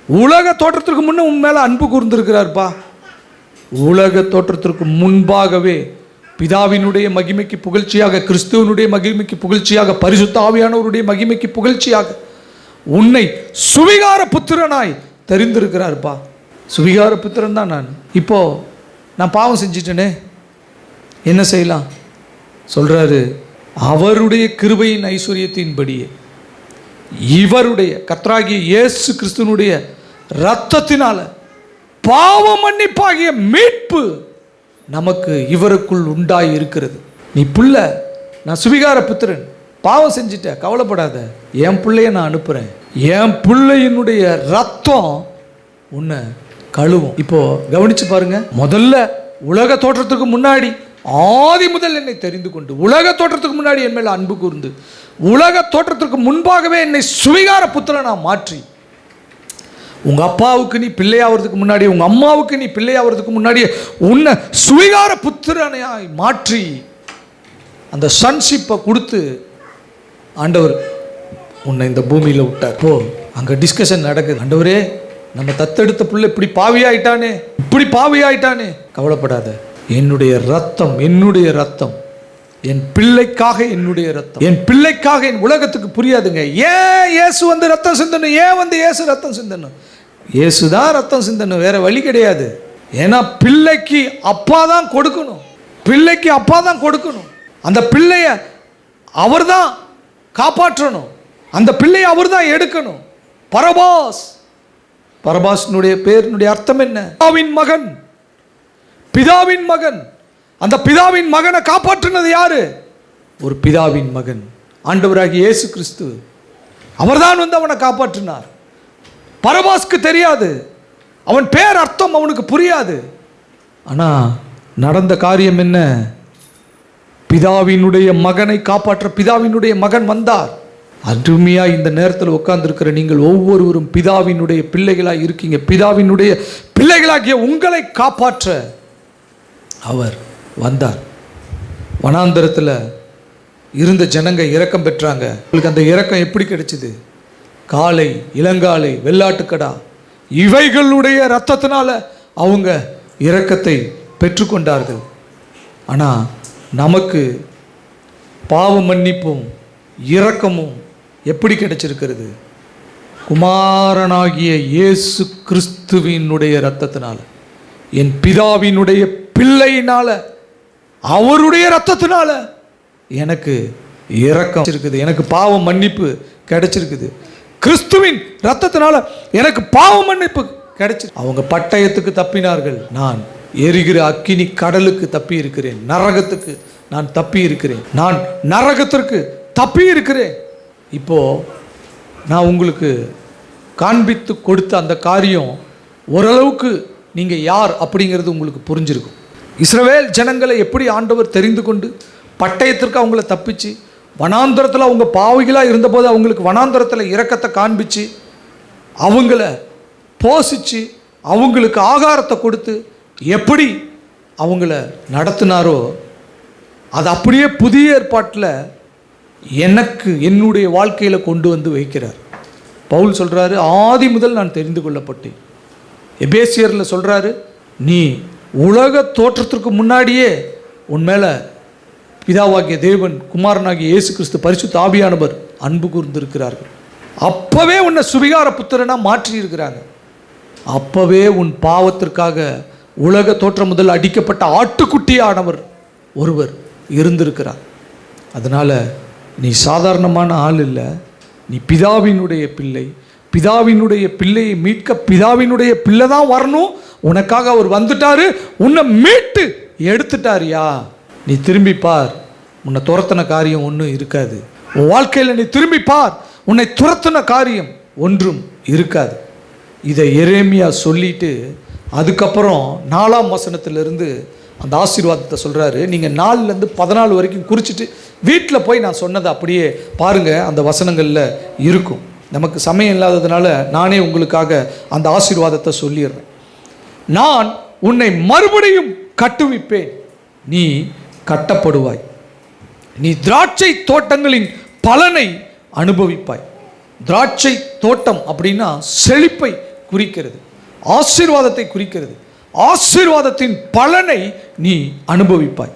உலக தோற்றத்திற்கு முன்னே உன் மேலே அன்பு கூர்ந்திருக்கிறார்ப்பா. உலக தோற்றத்திற்கு முன்பாகவே பிதாவினுடைய மகிமைக்கு புகழ்ச்சியாக, கிறிஸ்துவனுடைய மகிமைக்கு புகழ்ச்சியாக, பரிசுத்த ஆவியானவருடைய மகிமைக்கு புகழ்ச்சியாக உன்னை சுவிகார புத்திரனாய் தெரிந்திருக்கிறார்ப்பா. சுவிகார புத்திரன் தான் நான். இப்போ நான் பாவம் செஞ்சிட்டேனே, என்ன செய்யலாம்? சொல்றாரு, அவருடைய கிருபையின் ஐஸ்வர்யத்தின்படியே இவருடைய கர்த்தராகிய இயேசு கிறிஸ்துவனுடைய இரத்தத்தினால பாவ மன்னிப்பாகிய மீட்பு நமக்கு இவருக்குள் உண்டாய் இருக்கிறது. நீ புள்ள, நான் சுவிகார புத்திரன், பாவம் செஞ்சிட்ட, கவலைப்படாத, என் பிள்ளைய நான் அனுப்புகிறேன், என் பிள்ளையினுடைய ரத்தம் உன்னை கழுவும். இப்போ கவனிச்சு பாருங்க, முதல்ல உலக தோற்றத்துக்கு முன்னாடி ஆதி முதல் என்னை தெரிந்து கொண்டு, உலக தோற்றத்துக்கு முன்னாடி என் மேல அன்பு கூர்ந்து, உலக தோற்றத்திற்கு முன்பாகவே என்னை சுவிகார புத்திரனா மாற்றி, உங்க அப்பாவுக்கு நீ பிள்ளையாவதுக்கு முன்னாடி, உங்க அம்மாவுக்கு நீ பிள்ளையாவதுக்கு முன்னாடி உன்னை சுவிகார புத்திரனையாய் மாற்றி அந்த சன்ஷிப்பை கொடுத்து ஆண்டவர் உன்னை இந்த பூமியில் விட்டார். போ, அங்கே டிஸ்கஷன் நடக்குது. ஆண்டவரே, நம்ம தத்தெடுத்த பிள்ளை இப்படி பாவியாயிட்டானே, இப்படி பாவியாயிட்டானே, கவலைப்படாத, என்னுடைய ரத்தம் என் பிள்ளைக்காக என்னுடைய ரத்தம், என் பிள்ளைக்காக. என் உலகத்துக்கு புரியாதுங்க, ஏன் இயேசு வந்து ரத்தம் சிந்தணும், ஏன் வந்து இயேசு ரத்தம் சிந்தணும். இயேசு தான் ரத்தம் சிந்தணும், வேற வழி கிடையாது. ஏன்னா பிள்ளைக்கு அப்பா தான் கொடுக்கணும், பிள்ளைக்கு அப்பா தான் கொடுக்கணும். அந்த பிள்ளைய அவர் தான் காப்பாற்றணும், அந்த பிள்ளையை அவர் தான் எடுக்கணும். பரபாஸ், பரபாஸ்னுடைய பேரினுடைய அர்த்தம் என்ன? பிதாவின் மகன், பிதாவின் மகன். அந்த பிதாவின் மகனை காப்பாற்றினது யாரு? ஒரு பிதாவின் மகன், ஆண்டவராகிய இயேசு கிறிஸ்து. அவர்தான் வந்து அவனை காப்பாற்றினார். பரபாஸ்க்கு தெரியாது, அவன் பேர் அர்த்தம் அவனுக்கு புரியாது. ஆனா நடந்த காரியம் என்ன? பிதாவினுடைய மகனை காப்பாற்ற பிதாவினுடைய மகன் வந்தார். அருமையா இந்த நேரத்தில் உட்கார்ந்திருக்கிற நீங்கள் ஒவ்வொருவரும் பிதாவினுடைய பிள்ளைகளாக இருக்கீங்க. பிதாவினுடைய பிள்ளைகளாகிய உங்களை காப்பாற்ற அவர் வந்தார். வனாந்தரத்தில் இருந்த ஜனங்க இரக்கம் பெற்றாங்க. உங்களுக்கு அந்த இரக்கம் எப்படி கிடைச்சது? காளை, இளங்காளை, வெள்ளாட்டுக்கடா இவைகளுடைய இரத்தத்தினால அவங்க இரக்கத்தை பெற்றுக்கொண்டார்கள். ஆனால் நமக்கு பாவ மன்னிப்பும் இரக்கமும் எப்படி கிடைச்சிருக்கிறது? குமாரனாகிய இயேசு கிறிஸ்துவினுடைய இரத்தத்தினால, என் பிதாவினுடைய பிள்ளையினால, அவருடைய இரத்தத்தினால எனக்கு இரக்கம் இருக்குது, எனக்கு பாவ மன்னிப்பு கிடைச்சிருக்குது. கிறிஸ்துவின் இரத்தத்தினால எனக்கு பாவ மன்னிப்பு கிடைச்சி. அவங்க பட்டயத்துக்கு தப்பினார்கள், நான் எரிகிற அக்கினி கடலுக்கு தப்பி இருக்கிறேன், நரகத்துக்கு நான் தப்பி இருக்கிறேன், நான் நரகத்திற்கு தப்பி இருக்கிறேன். இப்போ நான் உங்களுக்கு காண்பித்து கொடுத்த அந்த காரியம் ஓரளவுக்கு நீங்கள் யார் அப்படிங்கிறது உங்களுக்கு புரிஞ்சிருக்கும். இஸ்ரவேல் ஜனங்களை எப்படி ஆண்டவர் தெரிந்து கொண்டு பட்டயத்திற்கு அவங்கள தப்பிச்சு, வனாந்தரத்தில் அவங்க பாவிகளாக இருந்தபோது அவங்களுக்கு வனாந்தரத்தில் இரக்கத்தை காண்பிச்சு, அவங்கள போஷிச்சு, அவங்களுக்கு ஆகாரத்தை கொடுத்து எப்படி அவங்கள நடத்தினாரோ, அது அப்படியே புதிய ஏற்பாட்டில் எனக்கு என்னுடைய வாழ்க்கையில் கொண்டு வந்து வைக்கிறார். பவுல் சொல்கிறாரு, ஆதி முதல் நான் தெரிந்து கொள்ளப்பட்டேன். எபேசியரில் சொல்கிறாரு, நீ உலக தோற்றத்திற்கு முன்னாடியே உன் மேலே பிதாவாகிய தேவன், குமாரனாகிய இயேசு கிறிஸ்து, பரிசுத்த ஆவியானவர் அன்பு கூர்ந்திருக்கிறார்கள். அப்போவே உன்னை சுவிகார புத்திரனாக மாற்றி இருக்கிறாங்க. அப்போவே உன் பாவத்திற்காக உலக தோற்றம் முதல் அடிக்கப்பட்ட ஆட்டுக்குட்டியானவர் ஒருவர் இருந்திருக்கிறார். அதனால் நீ சாதாரணமான ஆள் இல்லை, நீ பிதாவினுடைய பிள்ளை. பிதாவினுடைய பிள்ளையை மீட்க பிதாவினுடைய பிள்ளை தான் வரணும். உனக்காக அவர் வந்துட்டாரு, உன்னை மீட்டு எடுத்துட்டாரியா. நீ திரும்பி பார், உன்னை துரத்தின காரியம் ஒன்றும் இருக்காது. உன் வாழ்க்கையில் நீ திரும்பி பார், உன்னை துரத்தின காரியம் ஒன்றும் இருக்காது. இதை எரேமியா சொல்லிட்டு அதுக்கப்புறம் 4ஆம் வசனத்திலிருந்து அந்த ஆசீர்வாதத்தை சொல்கிறாரு. நீங்கள் 4லேருந்து 14 வரைக்கும் குறிச்சிட்டு வீட்டில் போய் நான் சொன்னதை அப்படியே பாருங்கள், அந்த வசனங்களில் இருக்கும். நமக்கு சமயம் இல்லாததுனால நானே உங்களுக்காக அந்த ஆசீர்வாதத்தை சொல்லிடுறேன். நான் உன்னை மறுபடியும் கட்டுவிப்பேன், நீ கட்டப்படுவாய், நீ திராட்சை தோட்டங்களின் பலனை அனுபவிப்பாய். திராட்சை தோட்டம் அப்படின்னா செழிப்பை குறிக்கிறது, ஆசீர்வாதத்தை குறிக்கிறது. ஆசீர்வாதத்தின் பலனை நீ அனுபவிப்பாய்.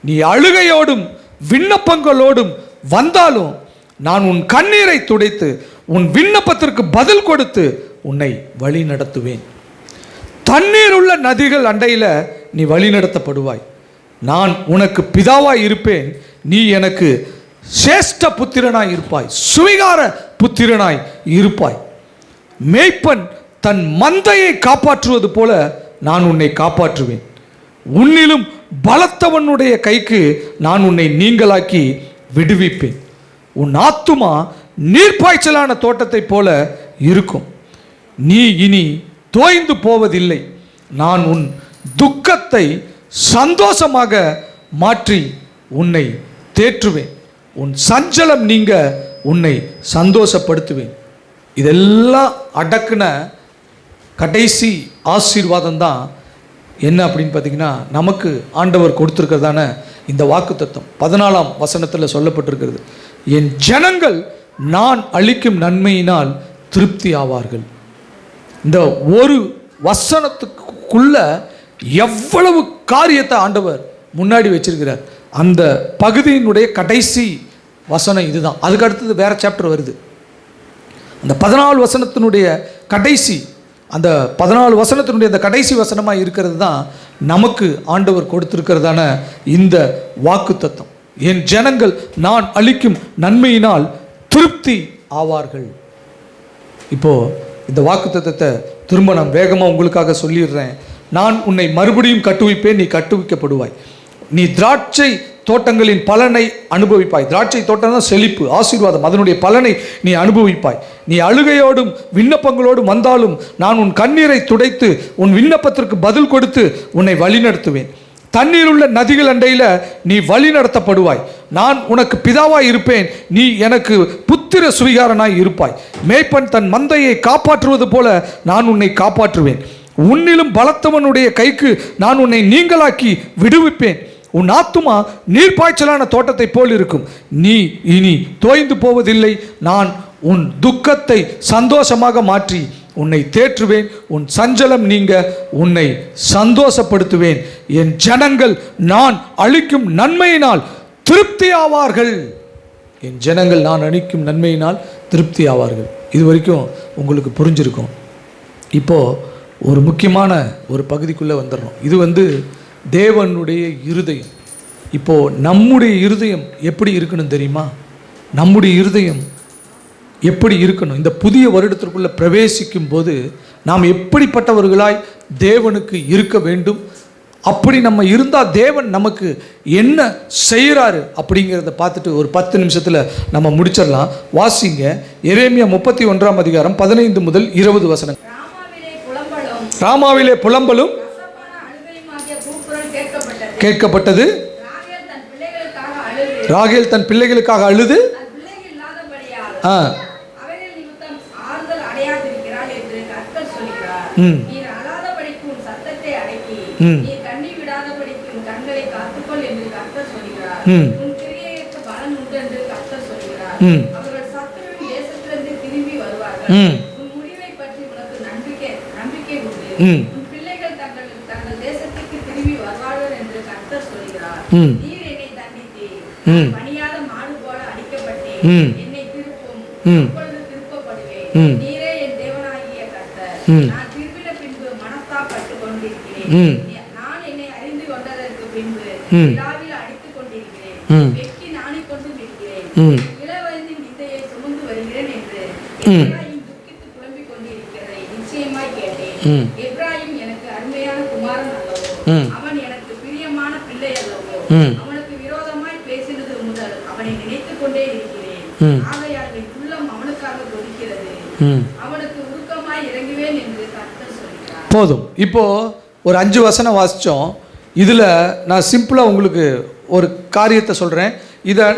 நீ அழுகையோடும் விண்ணப்பங்களோடும் வந்தாலும் நான் உன் கண்ணீரை துடைத்து உன் விண்ணப்பத்திற்கு பதில் கொடுத்து உன்னை வழி நடத்துவேன். தண்ணீர் உள்ள நதிகள் அண்டையில் நீ வழி நடத்தப்படுவாய். நான் உனக்கு பிதாவாய் இருப்பேன், நீ எனக்கு சேஷ்ட புத்திரனாய் இருப்பாய், சுவிகார புத்திரனாய் இருப்பாய். மேய்ப்பன் தன் மந்தையை காப்பாற்றுவது போல நான் உன்னை காப்பாற்றுவேன். உன்னிலும் பலத்தவனுடைய கைக்கு நான் உன்னை நீங்களாக்கி விடுவிப்பேன். உன் ஆத்துமா நீர்ப்பாய்ச்சலான தோட்டத்தை போல இருக்கும், நீ இனி தோய்ந்து போவதில்லை. நான் உன் துக்கத்தை சந்தோஷமாக மாற்றி உன்னை தேற்றுவேன், உன் சஞ்சலம் நீங்க உன்னை சந்தோஷப்படுத்துவேன். இதெல்லாம் அடக்குன கடைசி ஆசீர்வாதம் தான் என்ன அப்படின்னு பார்த்தீங்கன்னா, நமக்கு ஆண்டவர் கொடுத்துருக்கிறதான இந்த வாக்குத்தத்தம் 14ஆம் வசனத்தில் சொல்லப்பட்டிருக்கிறது. என் ஜனங்கள் நான் அளிக்கும் நன்மையினால் திருப்தி ஆவார்கள். இந்த ஒரு வசனத்துக்குள்ள எவ்வளவு காரியத்தை ஆண்டவர் முன்னாடி வச்சிருக்கிறார். அந்த பகுதியினுடைய கடைசி வசனம் இதுதான். அதுக்கு அடுத்தது வேற சாப்டர் வருது. அந்த 14 வசனத்தினுடைய கடைசி, அந்த 14 வசனத்தினுடைய அந்த கடைசி வசனமாக இருக்கிறது தான் நமக்கு ஆண்டவர் கொடுத்திருக்கிறதான இந்த வாக்குத்தத்தம். என் ஜனங்கள் நான் அளிக்கும் நன்மையினால் திருப்தி ஆவார்கள். இப்போ இந்த வாக்குத்தத்தத்தை திரும்ப நான் வேகமாக உங்களுக்காக சொல்லிடுறேன். நான் உன்னை மறுபடியும் கட்டுவிப்பேன், நீ கட்டுவிக்கப்படுவாய். நீ திராட்சை தோட்டங்களின் பலனை அனுபவிப்பாய். திராட்சை தோட்டம் தான் செழிப்பு, ஆசீர்வாதம். அதனுடைய பலனை நீ அனுபவிப்பாய். நீ அழுகையோடும் விண்ணப்பங்களோடும் வந்தாலும் நான் உன் கண்ணீரை துடைத்து உன் விண்ணப்பத்திற்கு பதில் கொடுத்து உன்னை வழிநடத்துவேன். தண்ணீர் உள்ள நதிகள் அண்டையில் நீ வழி நடத்தப்படுவாய். நான் உனக்கு பிதாவாய் இருப்பேன், நீ எனக்கு புத்திர சுவிகாரனாய் இருப்பாய். மேய்ப்பன் தன் மந்தையை காப்பாற்றுவது போல நான் உன்னை காப்பாற்றுவேன். உன்னிலும் பலத்தவனுடைய கைக்கு நான் உன்னை நீங்களாக்கி விடுவிப்பேன். உன் ஆத்துமா நீர்ப்பாய்ச்சலான தோட்டத்தை போல் இருக்கும். நீ இனி தோய்ந்து போவதில்லை. நான் உன் துக்கத்தை சந்தோஷமாக மாற்றி உன்னை தேற்றுவேன். உன் சஞ்சலம் நீங்க உன்னை சந்தோஷப்படுத்துவேன். என் ஜனங்கள் நான் அளிக்கும் நன்மையினால் திருப்தி ஆவார்கள். என் ஜனங்கள் நான் அளிக்கும் நன்மையினால் திருப்தி ஆவார்கள். இது வரைக்கும் உங்களுக்கு புரிஞ்சிருக்கும். இப்போது ஒரு முக்கியமான ஒரு பகுதிக்குள்ளே வந்துடுறோம். இது தேவனுடைய இருதயம். இப்போது நம்முடைய இருதயம் எப்படி இருக்கணும் தெரியுமா? நம்முடைய இருதயம் எப்படி இருக்கணும்? இந்த புதிய வருடத்திற்குள்ளே பிரவேசிக்கும் போது நாம் எப்படிப்பட்டவர்களாய் தேவனுக்கு இருக்க வேண்டும்? அப்படி நம்ம இருந்தால் தேவன் நமக்கு என்ன செய்கிறாரு அப்படிங்கிறத பார்த்துட்டு ஒரு 10 நிமிஷத்தில் நம்ம முடிச்சிடலாம். வாசிங்க எரேமியா 31ஆம் அதிகாரம் 15 முதல் 20 வசனம். ராமாவிலே புலம்பலும் கேட்கப்பட்டது. ராகேல் தன் பிள்ளைகளுக்காக அழுது அவன் எனக்கு பிரியமான பிள்ளை அல்லவோ, அவனுக்கு விரோதமாய் பேசினது முதல் அவனை நினைத்துக் கொண்டே இருக்கிறேன். ஆகையால் என் உள்ளம் அவனுக்காக கொதிக்கிறது, அவனுக்கு உருக்கமாய் இறங்குவேன் என்று கர்த்தர் சொல்கிறார். போதும். இப்போ ஒரு 5 வசனம் வாசித்தோம். இதில் நான் சிம்பிளாக உங்களுக்கு ஒரு காரியத்தை சொல்கிறேன்.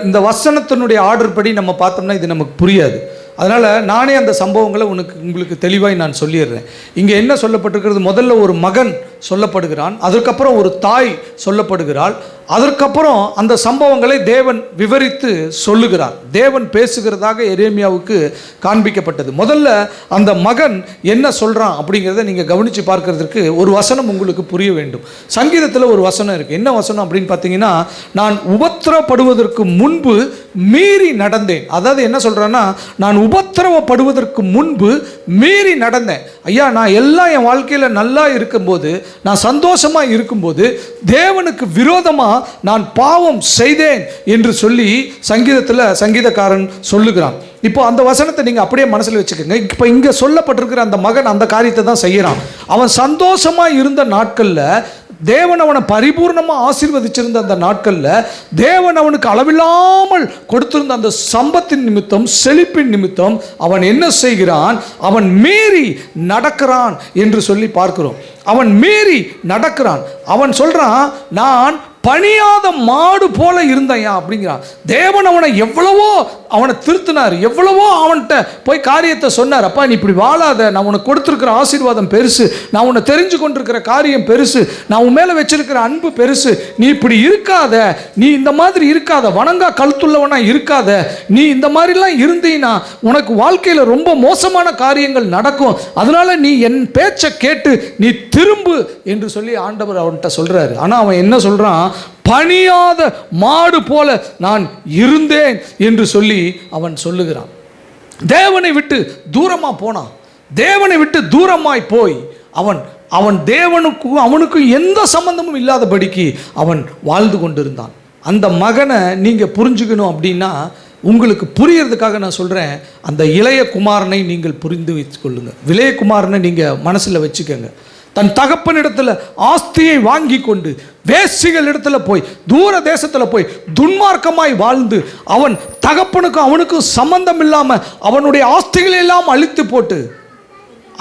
இந்த வசனத்தினுடைய ஆர்டர் படி நம்ம பார்த்தோம்னா இது நமக்கு புரியாது. அதனால் நானே அந்த சம்பவங்களை உங்களுக்கு தெளிவாய் நான் சொல்லிடுறேன். இங்கே என்ன சொல்லப்பட்டிருக்கிறது? முதல்ல ஒரு மகன் சொல்லப்படுகிறான், அதற்கப்புறம் ஒரு தாய் சொல்லப்படுகிறாள், அதற்கப்புறம் அந்த சம்பவங்களை தேவன் விவரித்து சொல்லுகிறார். தேவன் பேசுகிறதாக எரேமியாவுக்கு காண்பிக்கப்பட்டது. முதல்ல அந்த மகன் என்ன சொல்கிறான் அப்படிங்கிறத நீங்கள் கவனித்து பார்க்கறதுக்கு ஒரு வசனம் உங்களுக்கு புரிய வேண்டும். சங்கீதத்தில் ஒரு வசனம் இருக்குது. என்ன வசனம் அப்படின்னு பார்த்தீங்கன்னா, நான் உபத்திரப்படுவதற்கு முன்பு மீறி நடந்தேன். அதாவது என்ன சொல்கிறேன்னா, நான் உபத்திரவப்படுவதற்கு முன்பு மீறி நடந்தேன். ஐயா, நான் எல்லாம் என் வாழ்க்கையில் நல்லா இருக்கும்போது, நான் சந்தோஷமாக இருக்கும்போது தேவனுக்கு விரோதமாக நான் பாவம் செய்தேன் என்று சொல்லி சங்கீதக்காரன் சொல்லுகிறான். இப்போ அந்த வசனத்தை நீங்கள் அப்படியே மனசில் வச்சுக்கோங்க. இப்போ இங்கே சொல்லப்பட்டிருக்கிற அந்த மகன் அந்த காரியத்தை தான் செய்கிறான். அவன் சந்தோஷமாக இருந்த நாட்களில் தேவன் அவனை பரிபூர்ணமாக ஆசீர்வதிச்சிருந்த அந்த நாட்களில் தேவன் அவனுக்கு அளவில்லாமல் கொடுத்திருந்த அந்த சம்பத்தின் நிமித்தம், செழிப்பின் நிமித்தம் அவன் என்ன செய்கிறான்? அவன் மீறி நடக்கிறான் என்று சொல்லி பார்க்கிறோம். அவன் மீறி நடக்கிறான். அவன் சொல்கிறான், நான் பணியாத மாடு போல இருந்தையா அப்படிங்கிறான். தேவன் அவனை எவ்வளவோ அவனை திருத்தினார், எவ்வளவோ அவன்கிட்ட போய் காரியத்தை சொன்னார். அப்பா, நீ இப்படி வாழாத, நான் உனக்கு கொடுத்துருக்கிற ஆசீர்வாதம் பெருசு, நான் உன்னை தெரிஞ்சு கொண்டிருக்கிற காரியம் பெருசு, நான் உன் மேலே வச்சிருக்கிற அன்பு பெருசு, நீ இப்படி இருக்காத, நீ இந்த மாதிரி இருக்காத, வணங்கா கழுத்துள்ளவனா இருக்காத, நீ இந்த மாதிரிலாம் இருந்தீன்னா உனக்கு வாழ்க்கையில் ரொம்ப மோசமான காரியங்கள் நடக்கும், அதனால நீ என் பேச்சை கேட்டு நீ திரும்பு என்று சொல்லி ஆண்டவர் அவன்கிட்ட சொல்கிறாரு. ஆனால் அவன் என்ன சொல்கிறான்? பணியாத மாடு போல நான் இருந்தேன் என்று சொல்லி அவன் சொல்லுகிறான். தேவனை விட்டு தூரமாக போனான். தேவனை விட்டு தூரமாய் போய் அவன் தேவனுக்கும் அவனுக்கும் எந்த சம்பந்தமும் இல்லாதபடிக்கு அவன் வாழ்ந்து கொண்டிருந்தான். அந்த மகனை நீங்கள் புரிஞ்சுக்கணும் அப்படின்னா, உங்களுக்கு புரியறதுக்காக நான் சொல்கிறேன், அந்த இளைய குமாரனை நீங்கள் புரிந்து வைத்துக்கொள்ளுங்க. இளைய குமாரனை நீங்கள் மனசில் வச்சுக்கோங்க. தன் தகப்பனிடத்தில் ஆஸ்தியை வாங்கி கொண்டு வேசிகள் இடத்துல போய் தூர தேசத்தில் போய் துன்மார்க்கமாய் வாழ்ந்து அவன் தகப்பனுக்கும் அவனுக்கும் சம்பந்தம் இல்லாமல் அவனுடைய ஆஸ்திகளை எல்லாம் அழித்து போட்டு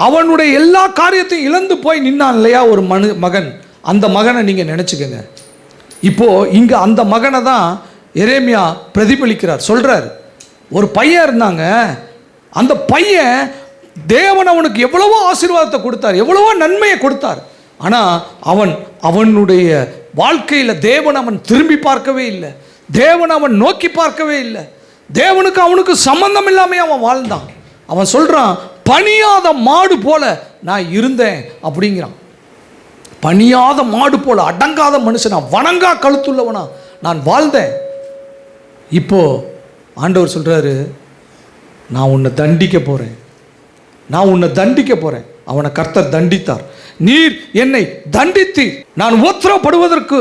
அவனுடைய எல்லா காரியத்தையும் இழந்து போய் நின்னான் இல்லையா ஒரு மகன். அந்த மகனை நீங்கள் நினச்சிக்கோங்க. இப்போது இங்கே அந்த மகனை தான் எரேமியா பிரதிபலிக்கிறார். சொல்கிறார், ஒரு பையன் இருந்தாங்க, அந்த பையன் தேவன் அவனுக்கு எவ்வளவோ ஆசீர்வாதத்தை கொடுத்தார், எவ்வளவோ நன்மையை கொடுத்தார். ஆனால் அவனுடைய வாழ்க்கையில் தேவன் அவன் திரும்பி பார்க்கவே இல்லை, தேவன் அவன் நோக்கி பார்க்கவே இல்லை, தேவனுக்கு அவனுக்கு சம்பந்தம் இல்லாமல் அவன் வாழ்ந்தான். அவன் சொல்கிறான், பணியாத மாடு போல நான் இருந்தேன் அப்படிங்கிறான். பணியாத மாடு போல, அடங்காத மனுஷனா, வணங்கா கழுத்துள்ளவனா நான் வாழ்ந்தேன். இப்போ ஆண்டவர் சொல்கிறாரு, நான் உன்னை தண்டிக்க போகிறேன், நான் உன்னை தண்டிக்க போகிறேன். அவனை கர்த்தர் தண்டித்தார். நீர் என்னை தண்டித்தீர், நான் உபத்திரவப்படுவதற்கு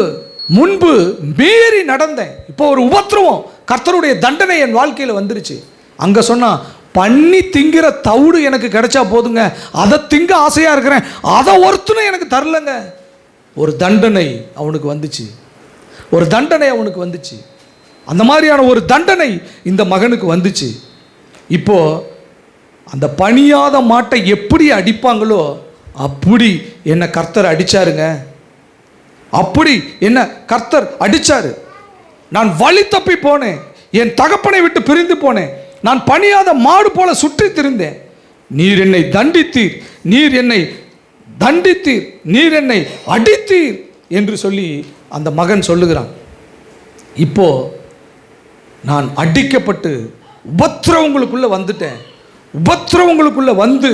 முன்பு மீறி நடந்தேன். இப்போ ஒரு உபத்திரவம், கர்த்தருடைய தண்டனை என் வாழ்க்கையில் வந்துருச்சு. அங்கே சொன்னால், பண்ணி திங்கிற தவிடு எனக்கு கிடைச்சா போதுங்க, அதை திங்க ஆசையாக இருக்கிறேன், அதை ஒருத்தனும் எனக்கு தரலங்க. ஒரு தண்டனை அவனுக்கு வந்துச்சு, ஒரு தண்டனை அவனுக்கு வந்துச்சு. அந்த மாதிரியான ஒரு தண்டனை இந்த மகனுக்கு வந்துச்சு. இப்போது அந்த பணியாத மாட்டை எப்படி அடிப்பாங்களோ அப்படி என்னை கர்த்தர் அடித்தாருங்க, அப்படி என்ன கர்த்தர் அடித்தார். நான் வழி தப்பி போனேன், என் தகப்பனை விட்டு பிரிந்து போனேன், நான் பணியாத மாடு போல சுற்றி திரிந்தேன். நீர் என்னை தண்டித்தீர், நீர் என்னை தண்டித்தீர், நீர் என்னை அடித்தீர் என்று சொல்லி அந்த மகன் சொல்லுகிறான். இப்போ நான் அடிக்கப்பட்டு உபத்திரவங்களுக்குள்ளே வந்துட்டேன், உபத்திரவங்களுக்குள்ளே வந்து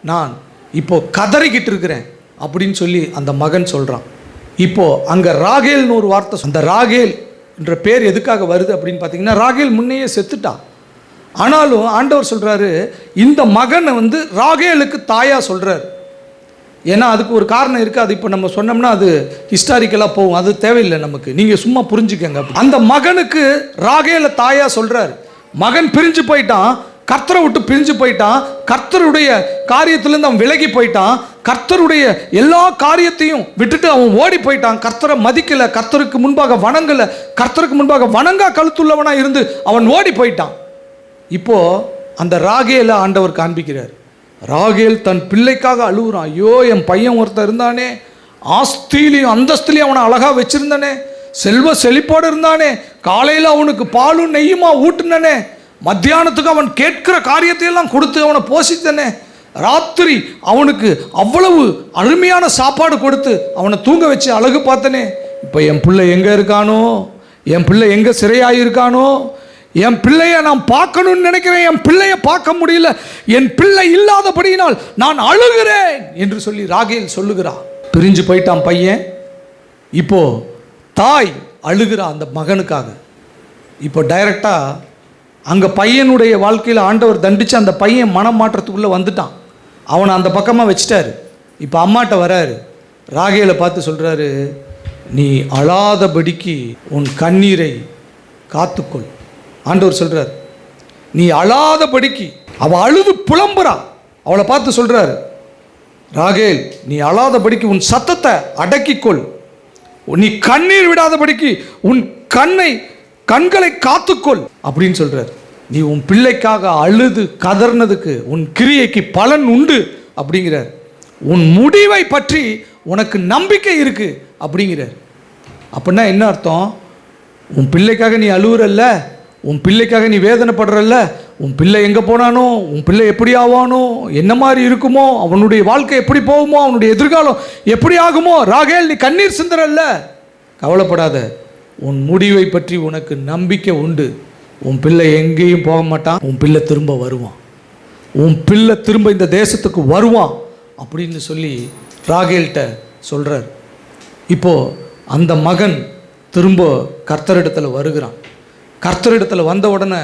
நான் இப்போ கதறிக்கிட்டு இருக்கிறேன் அப்படின்னு சொல்லி அந்த மகன் சொல்கிறான். இப்போது அங்கே ராகேல்னு ஒரு வார்த்தை, அந்த ராகேல் என்ற பேர் எதுக்காக வருது அப்படின்னு பார்த்தீங்கன்னா, ராகேல் முன்னையே செத்துட்டான். ஆனாலும் ஆண்டவர் சொல்கிறாரு, இந்த மகனை ராகேலுக்கு தாயாக சொல்கிறார். ஏன்னா அதுக்கு ஒரு காரணம் இருக்குது. அது இப்போ நம்ம சொன்னோம்னா அது ஹிஸ்டாரிக்கலாக போகும், அது தேவையில்லை நமக்கு, நீங்கள் சும்மா புரிஞ்சுக்கங்க. அந்த மகனுக்கு ராகேலை தாயாக சொல்கிறார். மகன் பிரிஞ்சு போயிட்டான், கர்த்தரை விட்டு பிரிஞ்சு போயிட்டான், கர்த்தருடைய காரியத்திலேருந்து அவன் விலகி போயிட்டான், கர்த்தருடைய எல்லா காரியத்தையும் விட்டுட்டு அவன் ஓடி போயிட்டான், கர்த்தரை மதிக்கலை, கர்த்தருக்கு முன்பாக வணங்கலை, கர்த்தருக்கு முன்பாக வணங்கா கழுத்துள்ளவனாக இருந்து அவன் ஓடி போயிட்டான். இப்போது அந்த ராகேலை ஆண்டவர் காண்பிக்கிறார். ராகேல் தன் பிள்ளைக்காக அழுகுறான். ஐயோ, என் பையன் ஒருத்தர் இருந்தானே, ஆஸ்திலையும் அந்தஸ்திலையும் அவனை அழகாக வச்சுருந்தானே, செல்வ செழிப்போடு இருந்தானே, காலையில் அவனுக்கு பாலும் நெய்யுமா ஊட்டுனனே, மத்தியானத்துக்கு அவன் கேட்கிற காரியத்தையெல்லாம் கொடுத்து அவனை போஷித்தனே, ராத்திரி அவனுக்கு அவ்வளவு அருமையான சாப்பாடு கொடுத்து அவனை தூங்க வச்சு அழகு பார்த்தனே. இப்போ என் பிள்ளை எங்கே இருக்கானோ, என் பிள்ளை எங்கே சிறையாயிருக்கானோ, என் பிள்ளையை நான் பார்க்கணும்னு நினைக்கிறேன், என் பிள்ளையை பார்க்க முடியல, என் பிள்ளை இல்லாதபடியினால் நான் அழுகிறேன் என்று சொல்லி ராகேல் சொல்லுகிறான். பிரிஞ்சு போயிட்டான் பையன். இப்போ தாய் அழுகிறா அந்த மகனுக்காக. இப்போ டைரக்டாக அங்கே பையனுடைய வாழ்க்கையில் ஆண்டவர் தண்டித்து அந்த பையன் மனம் மாற்றத்துக்குள்ளே வந்துட்டான். அவனை அந்த பக்கமாக வச்சிட்டாரு. இப்போ அம்மாட்ட வராரு, ராகேலை பார்த்து சொல்கிறாரு, நீ அழாதபடிக்கு உன் கண்ணீரை காத்துக்கொள். ஆண்டவர் சொல்கிறார், நீ அழாதபடிக்கு. அவள் அழுது புலம்புறா. அவளை பார்த்து சொல்கிறார், ராகேல் நீ அழாதபடிக்கு உன் சத்தத்தை அடக்கிக்கொள், நீ கண்ணீர் விடாதபடிக்கு உன் கண்களை காத்துக்கொள் அப்படின்னு சொல்கிறார். நீ உன் பிள்ளைக்காக அழுது கதர்னதுக்கு உன் கிரியைக்கு பலன் உண்டு அப்படிங்கிறார். உன் முடிவை பற்றி உனக்கு நம்பிக்கை இருக்கு அப்படிங்கிறார். அப்படின்னா என்ன அர்த்தம்? உன் பிள்ளைக்காக நீ அழுகுறல்ல, உன் பிள்ளைக்காக நீ வேதனைப்படுறல்ல, உன் பிள்ளை எங்கே போனானோ, உன் பிள்ளை எப்படி ஆவானோ, என்ன மாதிரி இருக்குமோ, அவனுடைய வாழ்க்கை எப்படி போகுமோ, அவனுடைய எதிர்காலம் எப்படி ஆகுமோ, ராகேல் நீ கண்ணீர் சிந்தரல்ல, கவலைப்படாத, உன் முடிவை பற்றி உனக்கு நம்பிக்கை உண்டு. உன் பிள்ளை எங்கேயும் போக மாட்டான், உன் பிள்ளை திரும்ப வருவான், உன் பிள்ளை திரும்ப இந்த தேசத்துக்கு வருவான் அப்படின்னு சொல்லி ராகேல்கிட்ட சொல்கிறார். இப்போது அந்த மகன் திரும்ப கர்த்தரிடத்தில் வருகிறான். கர்த்தரிடத்தில் வந்த உடனே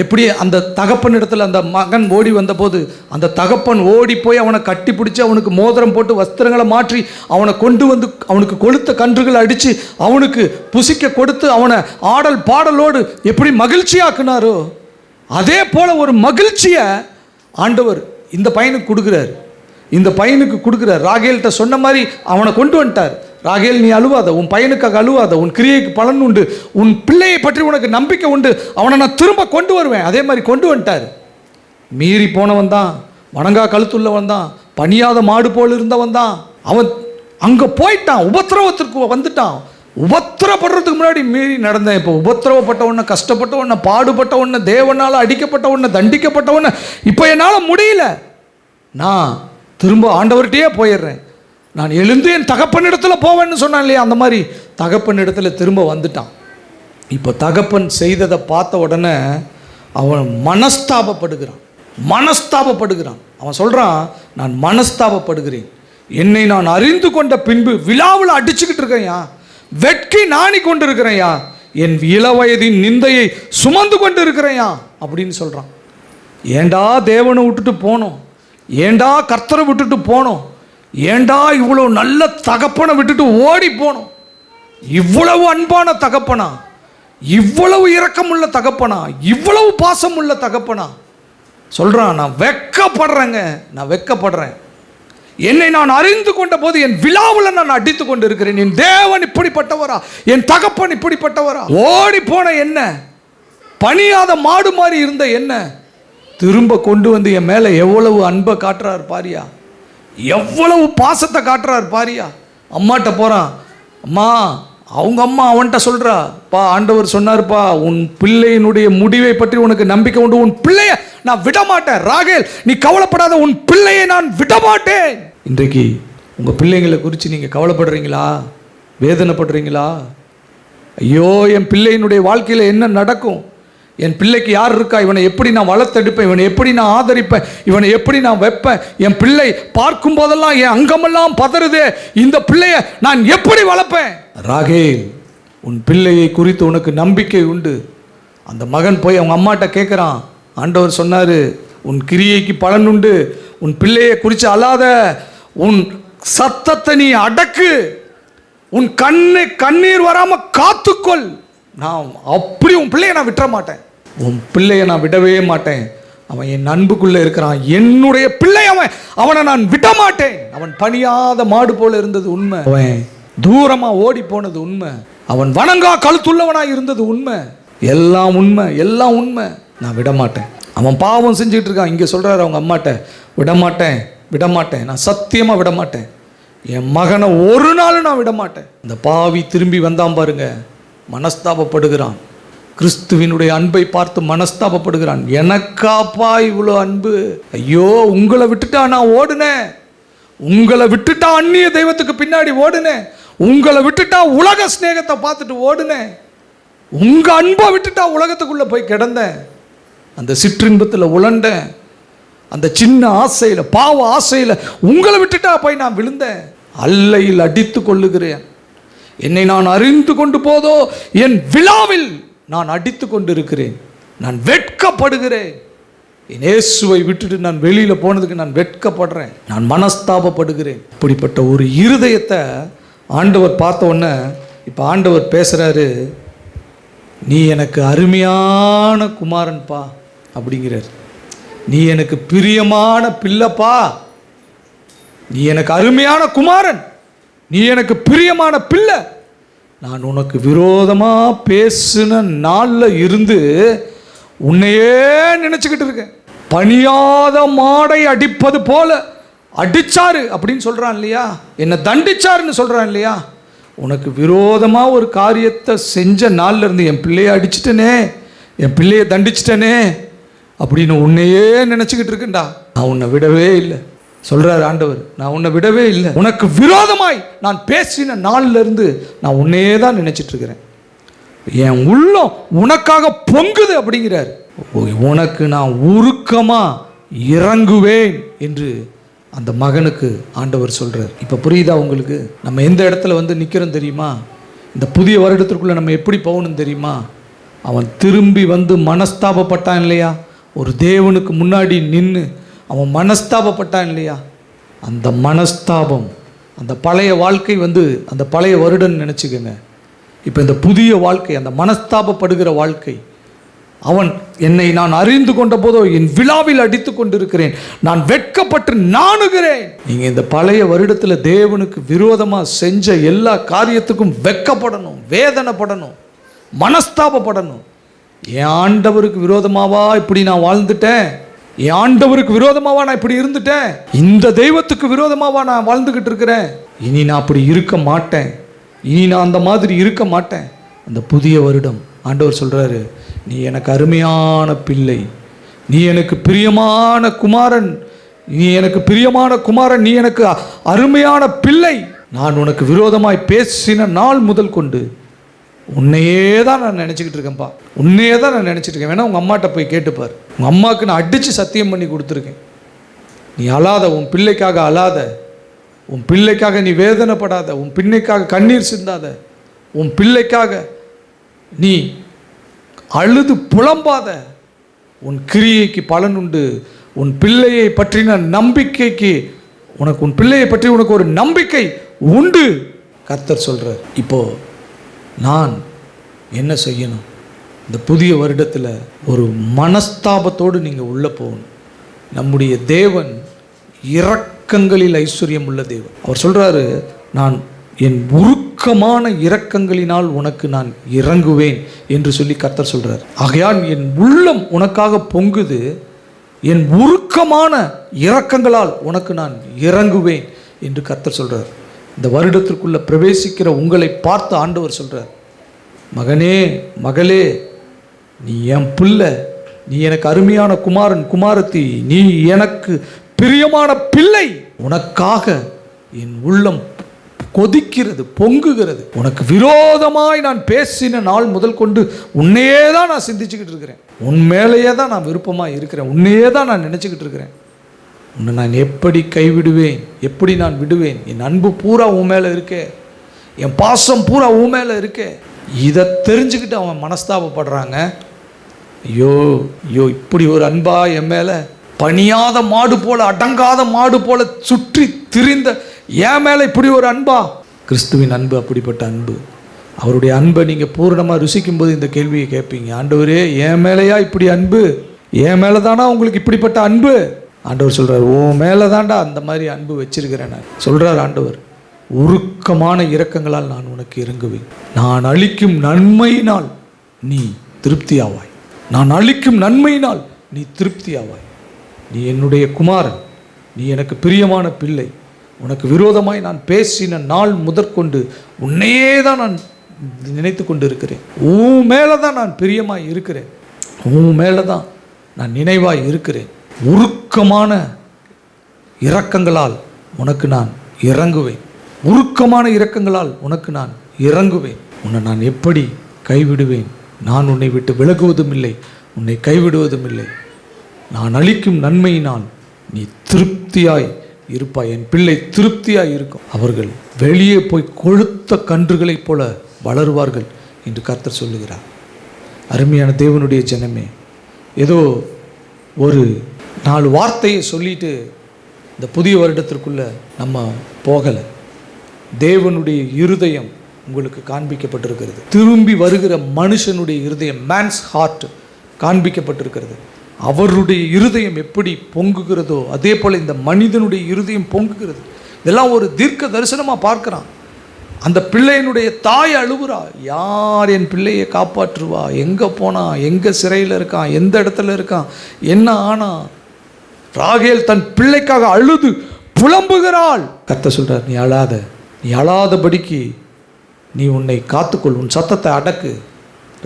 எப்படி அந்த தகப்பனிடத்தில் அந்த மகன் ஓடி வந்தபோது அந்த தகப்பன் ஓடி போய் அவனை கட்டி பிடிச்சி அவனுக்கு மோதிரம் போட்டு வஸ்திரங்களை மாற்றி அவனை கொண்டு வந்து அவனுக்கு கொளுத்த கன்றுகளை அடித்து அவனுக்கு புசிக்க கொடுத்து அவனை ஆடல் பாடலோடு எப்படி மகிழ்ச்சியாக்குனாரோ அதே போல் ஒரு மகிழ்ச்சியை ஆண்டவர் இந்த பையனுக்கு கொடுக்குறார். இந்த பையனுக்கு கொடுக்குறார். ராகேல்கிட்ட சொன்ன மாதிரி அவனை கொண்டு வந்துட்டார். ராகேல், நீ அழுவாத, உன் பையனுக்காக அழுவாத, உன் கிரியைக்கு பலன் உண்டு, உன் பிள்ளையை பற்றி உனக்கு நம்பிக்கை உண்டு, அவனை நான் திரும்ப கொண்டு வருவேன். அதே மாதிரி கொண்டு வந்துட்டார். மீறி போனவன் தான், வணங்கா கழுத்துள்ளவன் தான், பணியாத மாடு போல் இருந்தவன் தான். அவன் அங்கே போயிட்டான், உபத்திரவத்திற்கு வந்துட்டான். உபத்திரப்படுறதுக்கு முன்னாடி மீறி நடந்தேன். இப்போ உபத்திரவப்பட்ட உடனே, கஷ்டப்பட்ட உடனே, பாடுபட்ட உடனே, தேவனால் அடிக்கப்பட்ட உடனே, தண்டிக்கப்பட்ட உடனே இப்போ என்னால் முடியல, நான் திரும்ப ஆண்டவர்கிட்டயே போயிடுறேன், நான் எழுந்து என் தகப்பனிடத்தில் போவேன்னு சொன்னான் இல்லையா, அந்த மாதிரி தகப்பனிடத்தில் திரும்ப வந்துட்டான். இப்போ தகப்பன் செய்ததை பார்த்த உடனே அவன் மனஸ்தாபப்படுகிறான். அவன் சொல்கிறான், நான் மனஸ்தாபப்படுகிறேன், என்னை நான் அறிந்து கொண்ட பின்பு விழாவில் அடிச்சுக்கிட்டு இருக்கேன்யா, வெட்கி நாணி கொண்டு இருக்கிறேன்யா, என் இளவயதின் நிந்தையை சுமந்து கொண்டு இருக்கிறேன்யா அப்படின்னு சொல்கிறான். ஏண்டா தேவனை விட்டுட்டு போனோம், ஏண்டா கர்த்தரை விட்டுட்டு போனோம், ஏண்டா இவ்வளோ நல்ல தகப்பனை விட்டுட்டு ஓடி போனோம், இவ்வளவு அன்பான தகப்பனா, இவ்வளவு இரக்கமுள்ள தகப்பனா, இவ்வளவு பாசமுள்ள தகப்பனா சொல்கிறான். நான் வெட்கப்படுறேன், என்னை நான் அறிந்து கொண்ட போது என் விழாவில் நான் அடித்து கொண்டு இருக்கிறேன், என் தேவன் இப்படிப்பட்டவரா, என் தகப்பன் இப்படிப்பட்டவரா, ஓடி போன என்ன, பணியாத மாடு மாதிரி இருந்த என்ன திரும்ப கொண்டு வந்து என் மேலே எவ்வளவு அன்பை காட்டுறார் பாரியா, எவ்வளவு பாசத்தை காட்டுறார் பாரியா. அம்மாட்ட போகிறான், அம்மா, அவங்க அம்மா அவன்கிட்ட சொல்கிறா, பா ஆண்டவர் சொன்னார்ப்பா, உன் பிள்ளையினுடைய முடிவை பற்றி உனக்கு நம்பிக்கை உண்டு, உன் பிள்ளைய நான் விடமாட்டேன், ராகேல் நீ கவலைப்படாத, உன் பிள்ளையை நான் விடமாட்டேன். இன்றைக்கு உங்கள் பிள்ளைங்களை குறித்து நீங்கள் கவலைப்படுறீங்களா, வேதனைப்படுறீங்களா? ஐயோ, என் பிள்ளையினுடைய வாழ்க்கையில் என்ன நடக்கும், என் பிள்ளைக்கு யார் இருக்கா, இவனை எப்படி நான் வளர்த்தெடுப்பேன், இவனை எப்படி நான் ஆதரிப்பேன், இவனை எப்படி நான் வைப்பேன், என் பிள்ளை பார்க்கும் போதெல்லாம் என் அங்கமெல்லாம் பதறுதே, இந்த பிள்ளையை நான் எப்படி வளர்ப்பேன்? ராகேல், உன் பிள்ளையை குறித்து உனக்கு நம்பிக்கை உண்டு. அந்த மகன் போய் அவங்க அம்மாட்ட கேட்குறான், ஆண்டவர் சொன்னார், உன் கிரியைக்கு பலன் உண்டு, உன் பிள்ளையை குறித்து அழாத, உன் சத்தத்தை நீ அடக்கு, உன் கண்ணீர் வராமல் காத்துக்கொள், நான் அப்படி உன் பிள்ளையை நான் விட்டுற மாட்டேன், உன் பிள்ளையை நான் விடவே மாட்டேன், அவன் என் அன்புக்குள்ளே இருக்கிறான், என்னுடைய பிள்ளை அவனை நான் விட மாட்டேன். அவன் பணியாத மாடு போல இருந்தது உண்மை, அவன் தூரமாக ஓடி போனது உண்மை, அவன் வணங்கா கழுத்துள்ளவனாக இருந்தது உண்மை, எல்லாம் உண்மை, நான் விட மாட்டேன். அவன் பாவம் செஞ்சுக்கிட்டு இருக்கான். இங்கே சொல்கிறாரு அவங்க அம்மாட்ட, விட மாட்டேன், நான் சத்தியமாக விட மாட்டேன், என் மகனை ஒரு நாள் நான் விட மாட்டேன். இந்த பாவி திரும்பி வந்தான் பாருங்க, மனஸ்தாபப்படுகிறான், கிறிஸ்துவினுடைய அன்பை பார்த்து மனஸ்தாபப்படுகிறான். எனக்காப்பா இவ்வளோ அன்பு, ஐயோ உங்களை விட்டுட்டா நான் ஓடுனேன், உங்களை விட்டுட்டா அந்நிய தெய்வத்துக்கு பின்னாடி ஓடுனேன், உங்களை விட்டுட்டா உலக ஸ்நேகத்தை பார்த்துட்டு ஓடுனேன், உங்கள் அன்பை விட்டுட்டா உலகத்துக்குள்ளே போய் கிடந்தேன், அந்த சிற்றின்பத்தில் உழண்டேன், அந்த சின்ன ஆசையில், பாவ ஆசையில் உங்களை விட்டுட்டா போய் நான் விழுந்தேன், அல்லையில் அடித்து கொள்ளுகிறேன், என்னை நான் அறிந்து கொண்டு போதோ என் விழாவில் நான் அடித்து கொண்டு இருக்கிறேன், நான் வெட்கப்படுகிறேன், என் இயேசுவை விட்டுட்டு நான் வெளியில் போனதுக்கு நான் வெட்கப்படுறேன், நான் மனஸ்தாபப்படுகிறேன். இப்படிப்பட்ட ஒரு இருதயத்தை ஆண்டவர் பார்த்த உடனே இப்போ ஆண்டவர் பேசுகிறாரு, நீ எனக்கு அருமையான குமாரன்பா அப்படிங்கிறார், நீ எனக்கு பிரியமான பிள்ளைப்பா, நீ எனக்கு அருமையான குமாரன், நீ எனக்கு பிரியமான பிள்ளை, நான் உனக்கு விரோதமாக பேசின நாளில் இருந்து உன்னையே நினச்சிக்கிட்டு இருக்கேன், பணியாத மாடை அடிப்பது போல அடிச்சாரு அப்படின்னு சொல்கிறான் இல்லையா, என்னை தண்டிச்சாருன்னு சொல்கிறான் இல்லையா, உனக்கு விரோதமாக ஒரு காரியத்தை செஞ்ச நாளில் இருந்து என் பிள்ளையை அடிச்சிட்டனே, என் பிள்ளையை தண்டிச்சிட்டனே அப்படின்னு உன்னையே நினச்சிக்கிட்டு இருக்கேன்டா, நான் உன்னை விடவே இல்லை சொல்கிறார் ஆண்டவர், நான் உன்னை விடவே இல்லை, உனக்கு விரோதமாய் நான் பேசின நாளில் இருந்து நான் உன்னையே தான் நினச்சிட்டு இருக்கிறேன், என் உள்ளம் உனக்காக பொங்குது அப்படிங்கிறார், உனக்கு நான் உருக்கமாக இறங்குவேன் என்று அந்த மகனுக்கு ஆண்டவர் சொல்கிறார். இப்போ புரியுதா உங்களுக்கு? நம்ம எந்த இடத்துல வந்து நிற்கிறோம் தெரியுமா? இந்த புதிய வருடத்திற்குள்ளே நம்ம எப்படி போகணும் தெரியுமா? அவன் திரும்பி வந்து மனஸ்தாபப்பட்டான் இல்லையா? ஒரு தேவனுக்கு முன்னாடி நின்று அவன் மனஸ்தாபப்பட்டான் இல்லையா? அந்த மனஸ்தாபம், அந்த பழைய வாழ்க்கை வந்து அந்த பழைய வருடம் நினச்சிக்கோங்க. இப்போ இந்த புதிய வாழ்க்கை, அந்த மனஸ்தாபப்படுகிற வாழ்க்கை, அவன் என்னை நான் அறிந்து கொண்ட போதோ என் விழாவில் அடித்து கொண்டிருக்கிறேன், நான் வெட்கப்பட்டு நாணுகிறேன். நீங்கள் இந்த பழைய வருடத்தில் தேவனுக்கு விரோதமாக செஞ்ச எல்லா காரியத்துக்கும் வெட்கப்படணும், வேதனைப்படணும், மனஸ்தாபப்படணும். என் ஆண்டவருக்கு விரோதமாவா இப்படி நான் வாழ்ந்துட்டேன்? என் ஆண்டவருக்கு விரோதமாவா நான் இப்படி இருந்துட்டேன்? இந்த தெய்வத்துக்கு விரோதமாவா நான் வாழ்ந்துக்கிட்டு இருக்கிறேன்? இனி நான் அப்படி இருக்க மாட்டேன், இனி நான் அந்த மாதிரி இருக்க மாட்டேன். அந்த புதிய வருடம் ஆண்டவர் சொல்கிறாரு, நீ எனக்கு அருமையான பிள்ளை, நீ எனக்கு பிரியமான குமாரன், நீ எனக்கு பிரியமான குமாரன், நீ எனக்கு அருமையான பிள்ளை. நான் உனக்கு விரோதமாய் பேசின நாள் முதல் கொண்டு உன்னையே தான் நான் நினச்சிக்கிட்டு இருக்கேன்ப்பா, உன்னையே தான் நான் நினச்சிட்டு இருக்கேன். வேணா உங்கள் அம்மாட்ட போய் கேட்டுப்பார். உங்கள் அம்மாவுக்கு நான் அடித்து சத்தியம் பண்ணி கொடுத்துருக்கேன். நீ அழாத, உன் பிள்ளைக்காக அழாத, உன் பிள்ளைக்காக நீ வேதனைப்படாத, உன் பிள்ளைக்காக கண்ணீர் சிந்தாத, உன் பிள்ளைக்காக நீ அழுது புலம்பாத. உன் கிரியைக்கு பலன் உண்டு. உன் பிள்ளையை பற்றின நம்பிக்கைக்கு உனக்கு, உன் பிள்ளையை பற்றி உனக்கு ஒரு நம்பிக்கை உண்டு. கர்த்தர் சொல்கிறார். இப்போது நான் என்ன செய்யணும்? இந்த புதிய வருடத்தில் ஒரு மனஸ்தாபத்தோடு நீங்கள் உள்ளே போகணும். நம்முடைய தேவன் இரக்கங்களில் ஐஸ்வர்யம் உள்ள தேவன். அவர் சொல்கிறாரு, நான் என் உருக்கமான இரக்கங்களினால் உனக்கு நான் இறங்குவேன் என்று சொல்லி கர்த்தர் சொல்கிறார். ஆகையால் என் உள்ளம் உனக்காக பொங்குது, என் உருக்கமான இரக்கங்களால் உனக்கு நான் இறங்குவேன் என்று கர்த்தர் சொல்கிறார். இந்த வருடத்திற்குள்ளே பிரவேசிக்கிற உங்களை பார்த்து ஆண்டவர் சொல்கிறார், மகனே மகளே, நீ என் பிள்ளை, நீ எனக்கு அருமையான குமாரன் குமாரத்தி, நீ எனக்கு பிரியமான பிள்ளை. உனக்காக என் உள்ளம் கொதிக்கிறது, பொங்குகிறது. உனக்கு விரோதமாய் நான் பேசின நாள் முதல் கொண்டு உன்னையே தான் நான் சிந்திச்சுக்கிட்டு இருக்கிறேன், உன் மேலேயே தான் நான் விருப்பமாக இருக்கிறேன், உன்னையே தான் நான் நினச்சிக்கிட்டு இருக்கிறேன். உன்னை நான் எப்படி கைவிடுவேன், எப்படி நான் விடுவேன்? என் அன்பு பூரா உன் மேலே இருக்கே, என் பாசம் பூரா உன் மேலே இருக்கே. இதை தெரிஞ்சுக்கிட்டு அவன் மனஸ்தாபப்படுறாங்க. ஐயோ ஐயோ, இப்படி ஒரு அன்பா என் மேலே? பணியாத மாடு போல, அடங்காத மாடு போல சுற்றி திரிந்த என் மேலே இப்படி ஒரு அன்பா? கிறிஸ்துவின் அன்பு அப்படிப்பட்ட அன்பு. அவருடைய அன்பை நீங்கள் பூரணமாக ருசிக்கும் போது இந்த கேள்வியை கேட்பீங்க, ஆண்டவரே என் மேலேயா இப்படி அன்பு? என் மேலே தானா உங்களுக்கு இப்படிப்பட்ட அன்பு? ஆண்டவர் சொல்கிறார், ஓ மேலே தாண்டா அந்த மாதிரி அன்பு வச்சிருக்கிறேன் நான் சொல்கிறார் ஆண்டவர். உருக்கமான இரக்கங்களால் நான் உனக்கு இறங்குவேன். நான் அளிக்கும் நன்மையினால் நீ திருப்தியாவாய். நான் அளிக்கும் நன்மையினால் நீ திருப்தியாவாய். நீ என்னுடைய குமாரன், நீ எனக்கு பிரியமான பிள்ளை. உனக்கு விரோதமாய் நான் பேசின நாள் முதற்கொண்டு உன்னையே தான் நான் நினைத்து கொண்டு இருக்கிறேன். உன் மேலே தான் நான் பிரியமாய் இருக்கிறேன், உன் மேலே தான் நான் நினைவாய் இருக்கிறேன். உருக்கமான இரக்கங்களால் உனக்கு நான் இறங்குவேன். உருக்கமான இரக்கங்களால் உனக்கு நான் இறங்குவேன். உன்னை நான் எப்படி கைவிடுவேன்? நான் உன்னை விட்டு விலகுவதும் இல்லை, உன்னை கைவிடுவதும் இல்லை. நான் அளிக்கும் நன்மையினால் நீ திருப்தியாய் இருப்பாய். என் பிள்ளை திருப்தியாய் இருக்கும். அவர்கள் வெளியே போய் கொழுத்த கன்றுகளைப் போல வளருவார்கள் என்று கர்த்தர் சொல்லுகிறார். அருமையான தேவனுடைய ஜனமே, ஏதோ ஒரு 4 வார்த்தையை சொல்லிட்டு இந்த புதிய வருடத்திற்குள்ளே நம்ம போகலை. தேவனுடைய இருதயம் உங்களுக்கு காண்பிக்கப்பட்டிருக்கிறது. திரும்பி வருகிற மனுஷனுடைய இருதயம், மேன்ஸ் ஹார்ட் காண்பிக்கப்பட்டிருக்கிறது. அவருடைய இருதயம் எப்படி பொங்குகிறதோ அதே போல் இந்த மனிதனுடைய இருதயம் பொங்குகிறது. இதெல்லாம் ஒரு தீர்க்க தரிசனமாக பார்க்குறான். அந்த பிள்ளையினுடைய தாய் அழுகுறா, யார் என் பிள்ளையை காப்பாற்றுவா? எங்கே போனா? எங்கே சிறையில் இருக்கான்? எந்த இடத்துல இருக்கான்? என்ன ஆனா? ராகேல் தன் பிள்ளைக்காக அழுது புலம்புகிறாள். கர்த்தர் சொல்கிறார், நீ அழாத, நீ அழாதபடிக்கு நீ உன்னை காத்துக்கொள், உன் சத்தத்தை அடக்கு.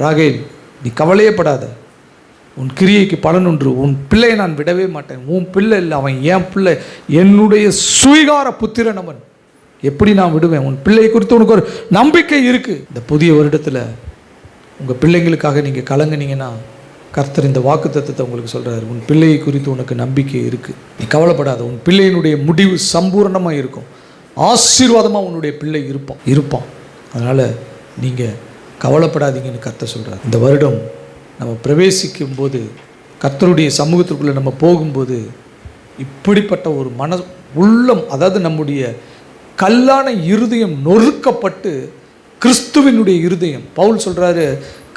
ராகேல், நீ கவலையப்படாத, உன் கிரியைக்கு பலன் ஒன்று. உன் பிள்ளையை நான் விடவே மாட்டேன். உன் பிள்ளை இல்லை, அவன் என் பிள்ளை, என்னுடைய சுவீகார புத்திரன் அவன். எப்படி நான் விடுவேன்? உன் பிள்ளை குறித்து உனக்கு ஒரு நம்பிக்கை இருக்குது. இந்த புதிய வருடத்தில் உங்கள் பிள்ளைங்களுக்காக நீங்கள் கலங்குனீங்கன்னா கர்த்தர் இந்த வாக்குத்தத்தத்தை உங்களுக்கு சொல்கிறார். உன் பிள்ளையை குறித்து உனக்கு நம்பிக்கை இருக்குது, நீ கவலைப்படாத. உன் பிள்ளையினுடைய முடிவு சம்பூர்ணமாக இருக்கும், ஆசீர்வாதமாக உன்னுடைய பிள்ளை இருப்பான். அதனால் நீங்கள் கவலைப்படாதீங்கன்னு கர்த்தர் சொல்கிறார். இந்த வருடம் நம்ம பிரவேசிக்கும் போது, கர்த்தருடைய சமூகத்திற்குள்ளே நம்ம போகும்போது, இப்படிப்பட்ட ஒரு உள்ளம், அதாவது நம்முடைய கல்லான இருதயம் நொறுக்கப்பட்டு கிறிஸ்துவினுடைய இருதயம், பவுல் சொல்கிறாரு,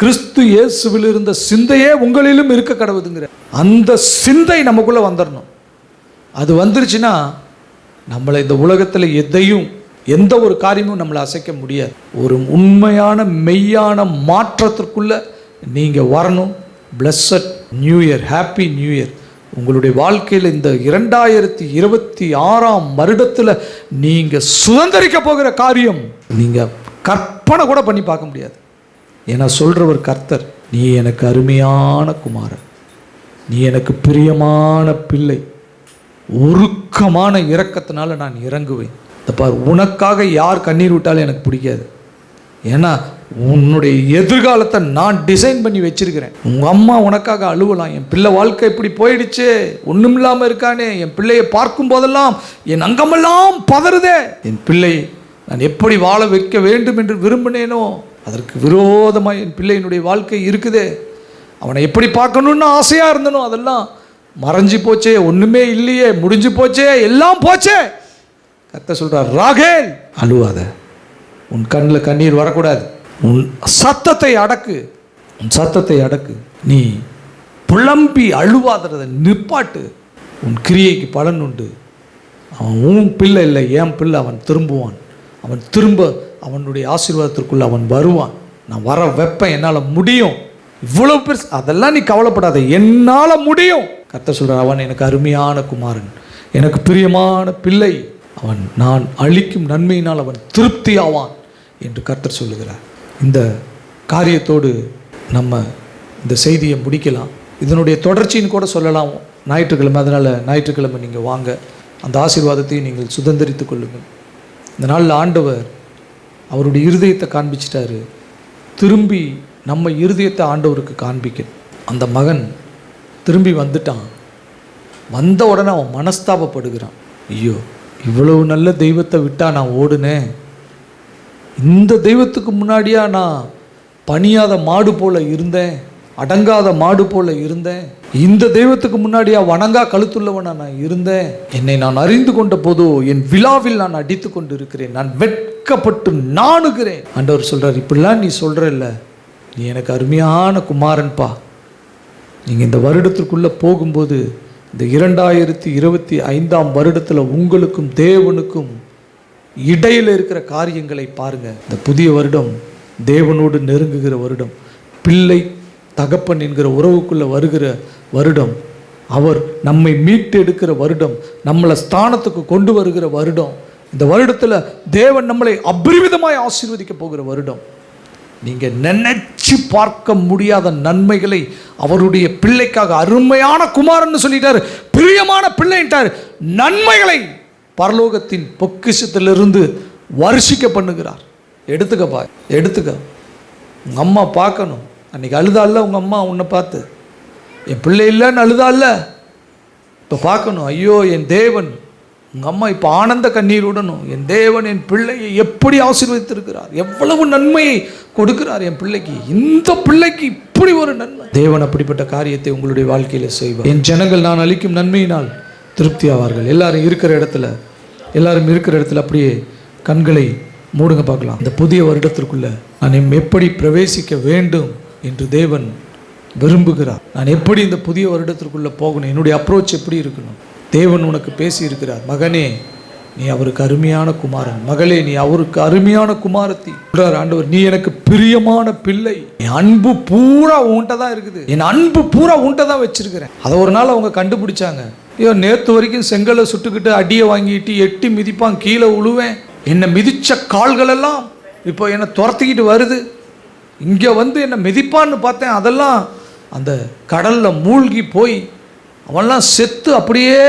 கிறிஸ்து இயேசுவில் இருந்த சிந்தையே உங்களிலும் இருக்க கடவுதுங்கிற அந்த சிந்தை நமக்குள்ளே வந்துடணும். அது வந்துருச்சுன்னா நம்மளை இந்த உலகத்தில் எந்த ஒரு காரியமும் நம்மளை அசைக்க முடியாது. ஒரு உண்மையான மெய்யான மாற்றத்திற்குள்ளே நீங்கள் வரணும். Blessed new year, happy new year. உங்களுடைய வாழ்க்கையில் இந்த 2026 வருடத்தில் நீங்கள் சுதந்திரிக்க போகிற காரியம் நீங்கள் கற்பனை கூட பண்ணி பார்க்க முடியாது. ஏன்னா சொல்கிறவர் கர்த்தர், நீ எனக்கு அருமையான குமாரன், நீ எனக்கு பிரியமான பிள்ளை, உருக்கமான இரக்கத்தினால நான் இறங்குவேன். இந்த பார், உனக்காக யார் கண்ணீர் விட்டாலும் எனக்கு பிடிக்காது. ஏன்னா உன்னுடைய எதிர்காலத்தை நான் டிசைன் பண்ணி வச்சிருக்கிறேன். உங்கள் அம்மா உனக்காக அழுவலாம், என் பிள்ளை வாழ்க்கை இப்படி போயிடுச்சு, ஒன்றும் இல்லாமல் இருக்கானே, என் பிள்ளையை பார்க்கும் போதெல்லாம் என் அங்கமெல்லாம் பதறுதே, என் பிள்ளை நான் எப்படி வாழ வைக்க வேண்டும் என்று விரும்பினேனோ அதற்கு விரோதமாக என் பிள்ளையினுடைய வாழ்க்கை இருக்குதே, அவனை எப்படி பார்க்கணுன்னு ஆசையாக இருந்தனோ அதெல்லாம் மறைஞ்சி போச்சே, ஒன்றுமே இல்லையே, முடிஞ்சு போச்சே, எல்லாம் போச்சே. கர்த்தர் சொல்கிறார், ராகேல் அழுவாத, உன் கண்ணில் கண்ணீர் வரக்கூடாது, உன் சத்தத்தை அடக்கு, உன் சத்தத்தை அடக்கு, நீ புலம்பி அழுவாததை நிப்பாட்டு, உன் கிரியைக்கு பலன் உண்டு. அவன் உன் பிள்ளை இல்லை, என் பிள்ளை, அவன் திரும்புவான், அவன் திரும்ப அவனுடைய ஆசீர்வாதத்திற்குள்ள அவன் வருவான், நான் வர வைப்பேன், என்னால் முடியும். இவ்வளோ பெருசு அதெல்லாம் நீ கவலைப்படாத, என்னால் முடியும். கர்த்தர் சொல்கிறார், அவன் எனக்கு அருமையான குமாரன், எனக்கு பிரியமான பிள்ளை, அவன் நான் அளிக்கும் நன்மையினால் அவன் திருப்தி ஆவான் என்று கர்த்தர் சொல்லுகிறார். இந்த காரியத்தோடு நம்ம இந்த செய்தியை முடிக்கலாம். இதனுடைய தொடர்ச்சின்னு கூட சொல்லலாம் ஞாயிற்றுக்கிழமை. அதனால் ஞாயிற்றுக்கிழமை நீங்கள் வாங்க, அந்த ஆசீர்வாதத்தையும் நீங்கள் சுதந்திரித்து கொள்ளுங்கள். இந்த நாளில் ஆண்டவர் அவருடைய இருதயத்தை காண்பிச்சிட்டாரு. திரும்பி நம்ம இருதயத்தை ஆண்டவருக்கு காண்பிக்கணும். அந்த மகன் திரும்பி வந்துட்டான். வந்த உடனே அவன் மனஸ்தாபப்படுகிறான். ஐயோ, இவ்வளவு நல்ல தெய்வத்தை விட்டா நான் ஓடுனேன், இந்த தெய்வத்துக்கு முன்னாடியா நான் பணியாத மாடு போல இருந்தேன், அடங்காத மாடு போல இருந்தேன், இந்த தெய்வத்துக்கு முன்னாடியா வணங்கா கழுத்துள்ளவனா நான் இருந்தேன், என்னை நான் அறிந்து கொண்ட போதோ என் விழாவில் நான் அடித்து கொண்டு இருக்கிறேன், நான் வெட்கப்பட்டு நாணுகிறேன். ஆண்டவர் சொல்றார், இப்படிலாம் நீ சொல்ற இல்ல, நீ எனக்கு அருமையான குமாரன்பா. நீங்கள் இந்த வருடத்திற்குள்ளே போகும்போது, இந்த 2025 வருடத்தில் உங்களுக்கும் தேவனுக்கும் இடையில் இருக்கிற காரியங்களை பாருங்கள். இந்த புதிய வருடம் தேவனோடு நெருங்குகிற வருடம், பிள்ளை தகப்பன் என்கிற உறவுக்குள்ளே வருகிற வருடம், அவர் நம்மை மீட்டு எடுக்கிற வருடம், நம்மளை ஸ்தானத்துக்கு கொண்டு வருகிற வருடம். இந்த வருடத்தில் தேவன் நம்மளை அபரிமிதமாய் ஆசீர்வதிக்க போகிற வருடம். நீங்கள் நினைச்சு பார்க்க முடியாத நன்மைகளை அவருடைய பிள்ளைக்காக, அருமையான குமாரன்னு சொல்லிட்டார், பிரியமான பிள்ளைன்ட்டார், நன்மைகளை பரலோகத்தின் பொக்கிஷத்திலிருந்து வருஷிக்க பண்ணுகிறார். எடுத்துக்கப்பா, எடுத்துக்க. உங்கள் அம்மா பார்க்கணும். அன்றைக்கி அழுதால உங்கள் அம்மா உன்னை பார்த்து, என் பிள்ளை இல்லைன்னு அழுதால, இப்போ பார்க்கணும், ஐயோ என் தேவன், உங்கள் அம்மா இப்போ ஆனந்த கண்ணீருடனும், என் தேவன் என் பிள்ளையை எப்படி ஆசீர்வதித்திருக்கிறார், எவ்வளவு நன்மையை கொடுக்கிறார் என் பிள்ளைக்கு, இந்த பிள்ளைக்கு இப்படி ஒரு நன்மை. தேவன் அப்படிப்பட்ட காரியத்தை உங்களுடைய வாழ்க்கையில் செய்வார். என் ஜனங்கள் நான் அளிக்கும் நன்மையினால் திருப்தி ஆவார்கள். எல்லாரும் இருக்கிற இடத்துல அப்படியே கண்களை மூடுங்க, பார்க்கலாம். இந்த புதிய வருடத்திற்குள்ள நான் எப்படி பிரவேசிக்க வேண்டும் என்று தேவன் விரும்புகிறார். நான் எப்படி இந்த புதிய வருடத்திற்குள்ளே போகணும், என்னுடைய அப்ரோச் எப்படி இருக்கணும். தேவன் உனக்கு பேசி இருக்கிறார். மகனே, நீ அவருக்கு அருமையான குமாரன், மகளே நீ அவருக்கு அருமையான குமாரத்தி. ஆண்டவர், நீ எனக்கு பிரியமான பிள்ளை, என் அன்பு பூரா உன்கிட்ட தான் இருக்குது, என் அன்பு பூரா உன்கிட்ட தான் வச்சிருக்கிறேன். அதை ஒரு நாள் அவங்க கண்டுபிடிச்சாங்க. ஐயோ, நேற்று வரைக்கும் செங்கலை சுட்டுக்கிட்டு அடியை வாங்கிட்டு எட்டி மிதிப்பான், கீழே உழுவேன், என்னை மிதித்த கால்களெல்லாம் இப்போ என்னை துரத்திக்கிட்டு வருது, இங்கே வந்து என்னை மிதிப்பான்னு பார்த்தேன், அதெல்லாம் அந்த கடலில் மூழ்கி போய் அவன்லாம் செத்து அப்படியே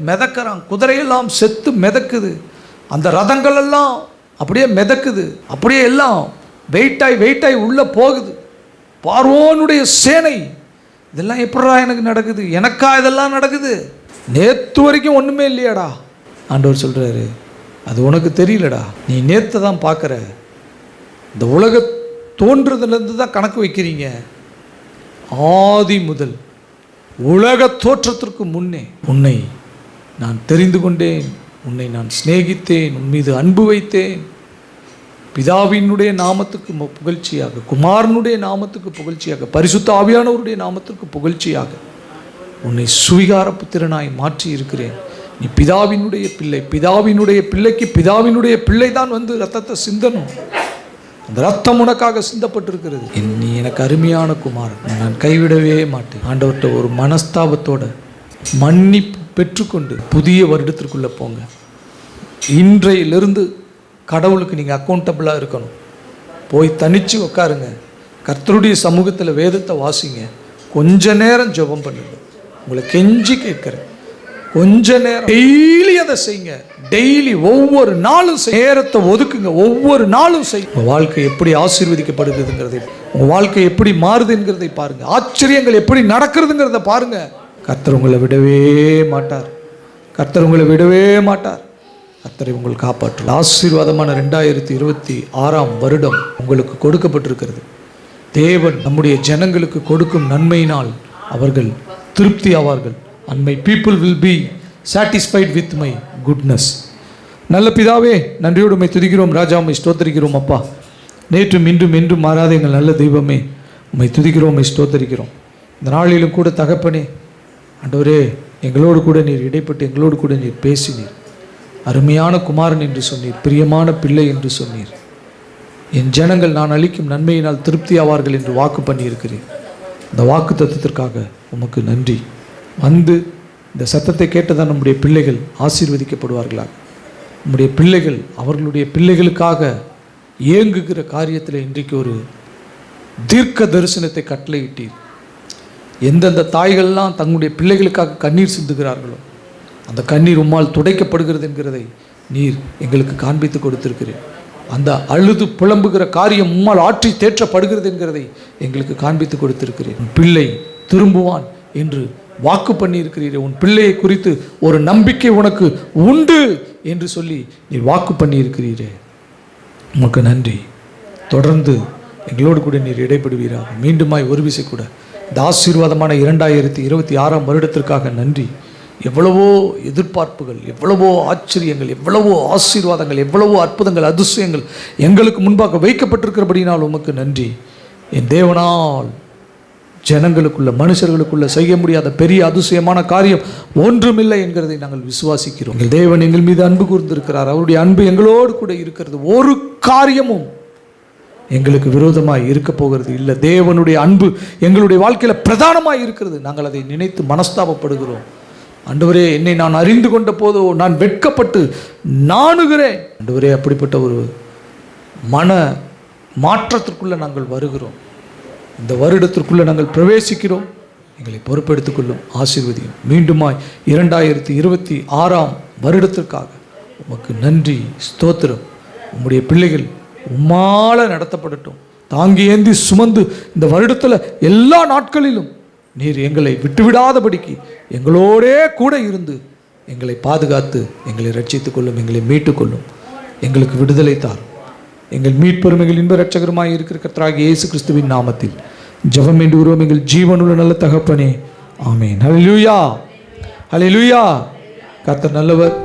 மிதக்கிறான், குதிரையெல்லாம் செத்து மிதக்குது, அந்த ரதங்களெல்லாம் அப்படியே மிதக்குது, அப்படியே எல்லாம் வெயிட்டாய் உள்ளே போகுது. பார்வோனுடைய சேனை, இதெல்லாம் எப்படா எனக்கு நடக்குது, எனக்கா இதெல்லாம் நடக்குது, நேற்று வரைக்கும் ஒன்றுமே இல்லையாடா. ஆண்டவர் சொல்கிறாரு, அது உனக்கு தெரியலடா, நீ நேற்று தான் பார்க்குற, இந்த தோன்றதுலேருந்து தான் கணக்கு வைக்கிறீங்க. ஆதி முதல் உலக தோற்றத்திற்கு முன்னே உன்னை நான் தெரிந்து கொண்டேன், உன்னை நான் சிநேகித்தேன், உன் மீது அன்பு வைத்தேன். பிதாவினுடைய நாமத்துக்கு புகழ்ச்சியாக, குமாரனுடைய நாமத்துக்கு புகழ்ச்சியாக, பரிசுத்த ஆவியானவருடைய நாமத்திற்கு புகழ்ச்சியாக உன்னை சுவிகார புத்திரனாய் மாற்றி இருக்கிறேன். நீ பிதாவினுடைய பிள்ளை. பிதாவினுடைய பிள்ளைக்கு பிதாவினுடைய பிள்ளை தான் வந்து ரத்தத்தை சிந்தணும். அந்த ரத்தம் உனக்காக சிந்தப்பட்டிருக்கிறது. நீ எனக்கு அருமையான குமாரன், நான் கைவிடவே மாட்டேன். ஆண்டவர்கிட்ட ஒரு மனஸ்தாபத்தோட மன்னிப்பு பெற்றுக்கொண்டு புதிய வருடத்திற்குள்ளே போங்க. இன்றையிலிருந்து கடவுளுக்கு நீங்கள் அக்கௌண்டபிளாக இருக்கணும். போய் தனித்து உட்காருங்க, கர்த்தருடைய சமூகத்தில் வேதத்தை வாசிங்க, கொஞ்ச நேரம் ஜெபம் பண்ணுங்க. உங்களை கெஞ்சி கேட்குறேன், கொஞ்ச நேரம் டெய்லி அதை செய்யுங்க. டெய்லி ஒவ்வொரு நாளும் நேரத்தை ஒதுக்குங்க, ஒவ்வொரு நாளும் செய்யுங்க. உங்கள் வாழ்க்கை எப்படி ஆசீர்வதிக்கப்படுகிறதுங்கிறதை, உங்கள் வாழ்க்கை எப்படி மாறுதுங்கிறதை பாருங்க. ஆச்சரியங்கள் எப்படி நடக்கிறதுங்கிறத பாருங்க. கர்த்தர் உங்களை விடவே மாட்டார். கர்த்தர் உங்களை விடவே மாட்டார். கர்த்தரை உங்களை காப்பாற்று. ஆசீர்வாதமான 2026 வருடம் உங்களுக்கு கொடுக்கப்பட்டிருக்கிறது. தேவன் நம்முடைய ஜனங்களுக்கு கொடுக்கும் நன்மையினால் அவர்கள் திருப்தி ஆவார்கள். and my people will be satisfied with my goodness. நல்ல பிதாவே, நன்றியோடு உம்மை துதிக்கிறோம். ராஜா, உம்மை ஸ்தோத்தரிக்கிறோம். அப்பா, நேற்றும் இன்றும் என்றும் மாறாத எங்கள் நல்ல தெய்வமே, உம்மை துதிக்கிறோம், உம்மை ஸ்தோத்தரிக்கிறோம். இந்த நாளிலும் கூட தகப்பனே, ஆண்டவரே, எங்களோடு கூட நீர் இடைப்பட்டு எங்களோடு கூட நீர் பேசினீர். அருமையான குமாரன் என்று சொன்னீர், பிரியமான பிள்ளை என்று சொன்னீர். என் ஜனங்கள் நான் அளிக்கும் நன்மையினால் திருப்தி ஆவார்கள் என்று வாக்கு பண்ணியிருக்கிறேன். இந்த வாக்கு தத்துவத்திற்காக உமக்கு நன்றி. வந்து இந்த சத்தத்தை கேட்டதான் நம்முடைய பிள்ளைகள் ஆசீர்வதிக்கப்படுவார்களாக. நம்முடைய பிள்ளைகள் அவர்களுடைய பிள்ளைகளுக்காக ஏங்குகிற காரியத்தில் இன்றைக்கு ஒரு தீர்க்க தரிசனத்தை கட்டளையிட்டீர். எந்தெந்த தாய்கள்லாம் தங்களுடைய பிள்ளைகளுக்காக கண்ணீர் சிந்துகிறார்களோ அந்த கண்ணீர் உம்மால் துடைக்கப்படுகிறது என்கிறதை நீர் எங்களுக்கு காண்பித்து கொடுத்திருக்கிறேன். அந்த அழுது புலம்புகிற காரியம் உம்மால் ஆற்றி தேற்றப்படுகிறது என்கிறதை எங்களுக்கு காண்பித்து கொடுத்திருக்கிறேன். உன் பிள்ளை திரும்புவான் என்று வாக்கு பண்ணியிருக்கிறீரே, உன் பிள்ளையை குறித்து ஒரு நம்பிக்கை உனக்கு உண்டு என்று சொல்லி நீர் வாக்கு பண்ணியிருக்கிறீரே, உமக்கு நன்றி. தொடர்ந்து எங்களோடு கூட நீர் இடைப்படுவீராக. மீண்டுமாய் ஒரு விசை கூட இந்த ஆசீர்வாதமான 2026 வருடத்திற்காக நன்றி. எவ்வளவோ எதிர்பார்ப்புகள், எவ்வளவோ ஆச்சரியங்கள், எவ்வளவோ ஆசீர்வாதங்கள், எவ்வளவோ அற்புதங்கள், அதிசயங்கள் எங்களுக்கு முன்பாக வைக்கப்பட்டிருக்கிறபடினால் உமக்கு நன்றி. என் தேவனால் ஜனங்களுக்குள்ள, மனுஷர்களுக்குள்ள செய்ய முடியாத பெரிய அதிசயமான காரியம் ஒன்றுமில்லை என்கிறதை நாங்கள் விசுவாசிக்கிறோம். எங்கள் தேவன் எங்கள் மீது அன்பு கூர்ந்திருக்கிறார். அவருடைய அன்பு எங்களோடு கூட இருக்கிறது. ஒரு காரியமும் எங்களுக்கு விரோதமாய் இருக்க போகிறது இல்லை. தேவனுடைய அன்பு எங்களுடைய வாழ்க்கையில் பிரதானமாய் இருக்கிறது. நாங்கள் அதை நினைத்து மனஸ்தாபப்படுகிறோம். ஆண்டவரே, என்னை நான் அறிந்து கொண்ட போதோ நான் வெட்கப்பட்டு நாணுகிறேன். ஆண்டவரே, அப்படிப்பட்ட ஒரு மன மாற்றத்திற்குள்ளே நாங்கள் வருகிறோம். இந்த வருடத்திற்குள்ளே நாங்கள் பிரவேசிக்கிறோம். எங்களை பொறுப்பெடுத்துக் கொள்ளும், ஆசீர்வதியும். மீண்டுமாய் 2026 வருடத்திற்காக உமக்கு நன்றி, ஸ்தோத்திரம். உம்முடைய பிள்ளைகள் உம்மால நடத்தப்படட்டும். தாங்கி ஏந்தி சுமந்து இந்த வருடத்தில் எல்லா நாட்களிலும் நீர் எங்களை விட்டுவிடாதபடிக்கு எங்களோடே கூட இருந்து எங்களை பாதுகாத்து எங்களை ரட்சித்துக் கொள்ளும், எங்களை மீட்டுக்கொள்ளும். எங்களுக்கு விடுதலை தாரும். எங்கள் மீட்பெரும் எங்கள் இன்ப இரட்சகருமாய் இருக்கிற கர்த்தராகிய இயேசு கிறிஸ்துவின் நாமத்தில் ஜெபம் வேண்டுகிறோம் எங்கள் ஜீவனுள்ள நல்ல தகப்பனே, ஆமென். ஹல்லேலூயா, ஹல்லேலூயா. கர்த்தர் நல்லவர்.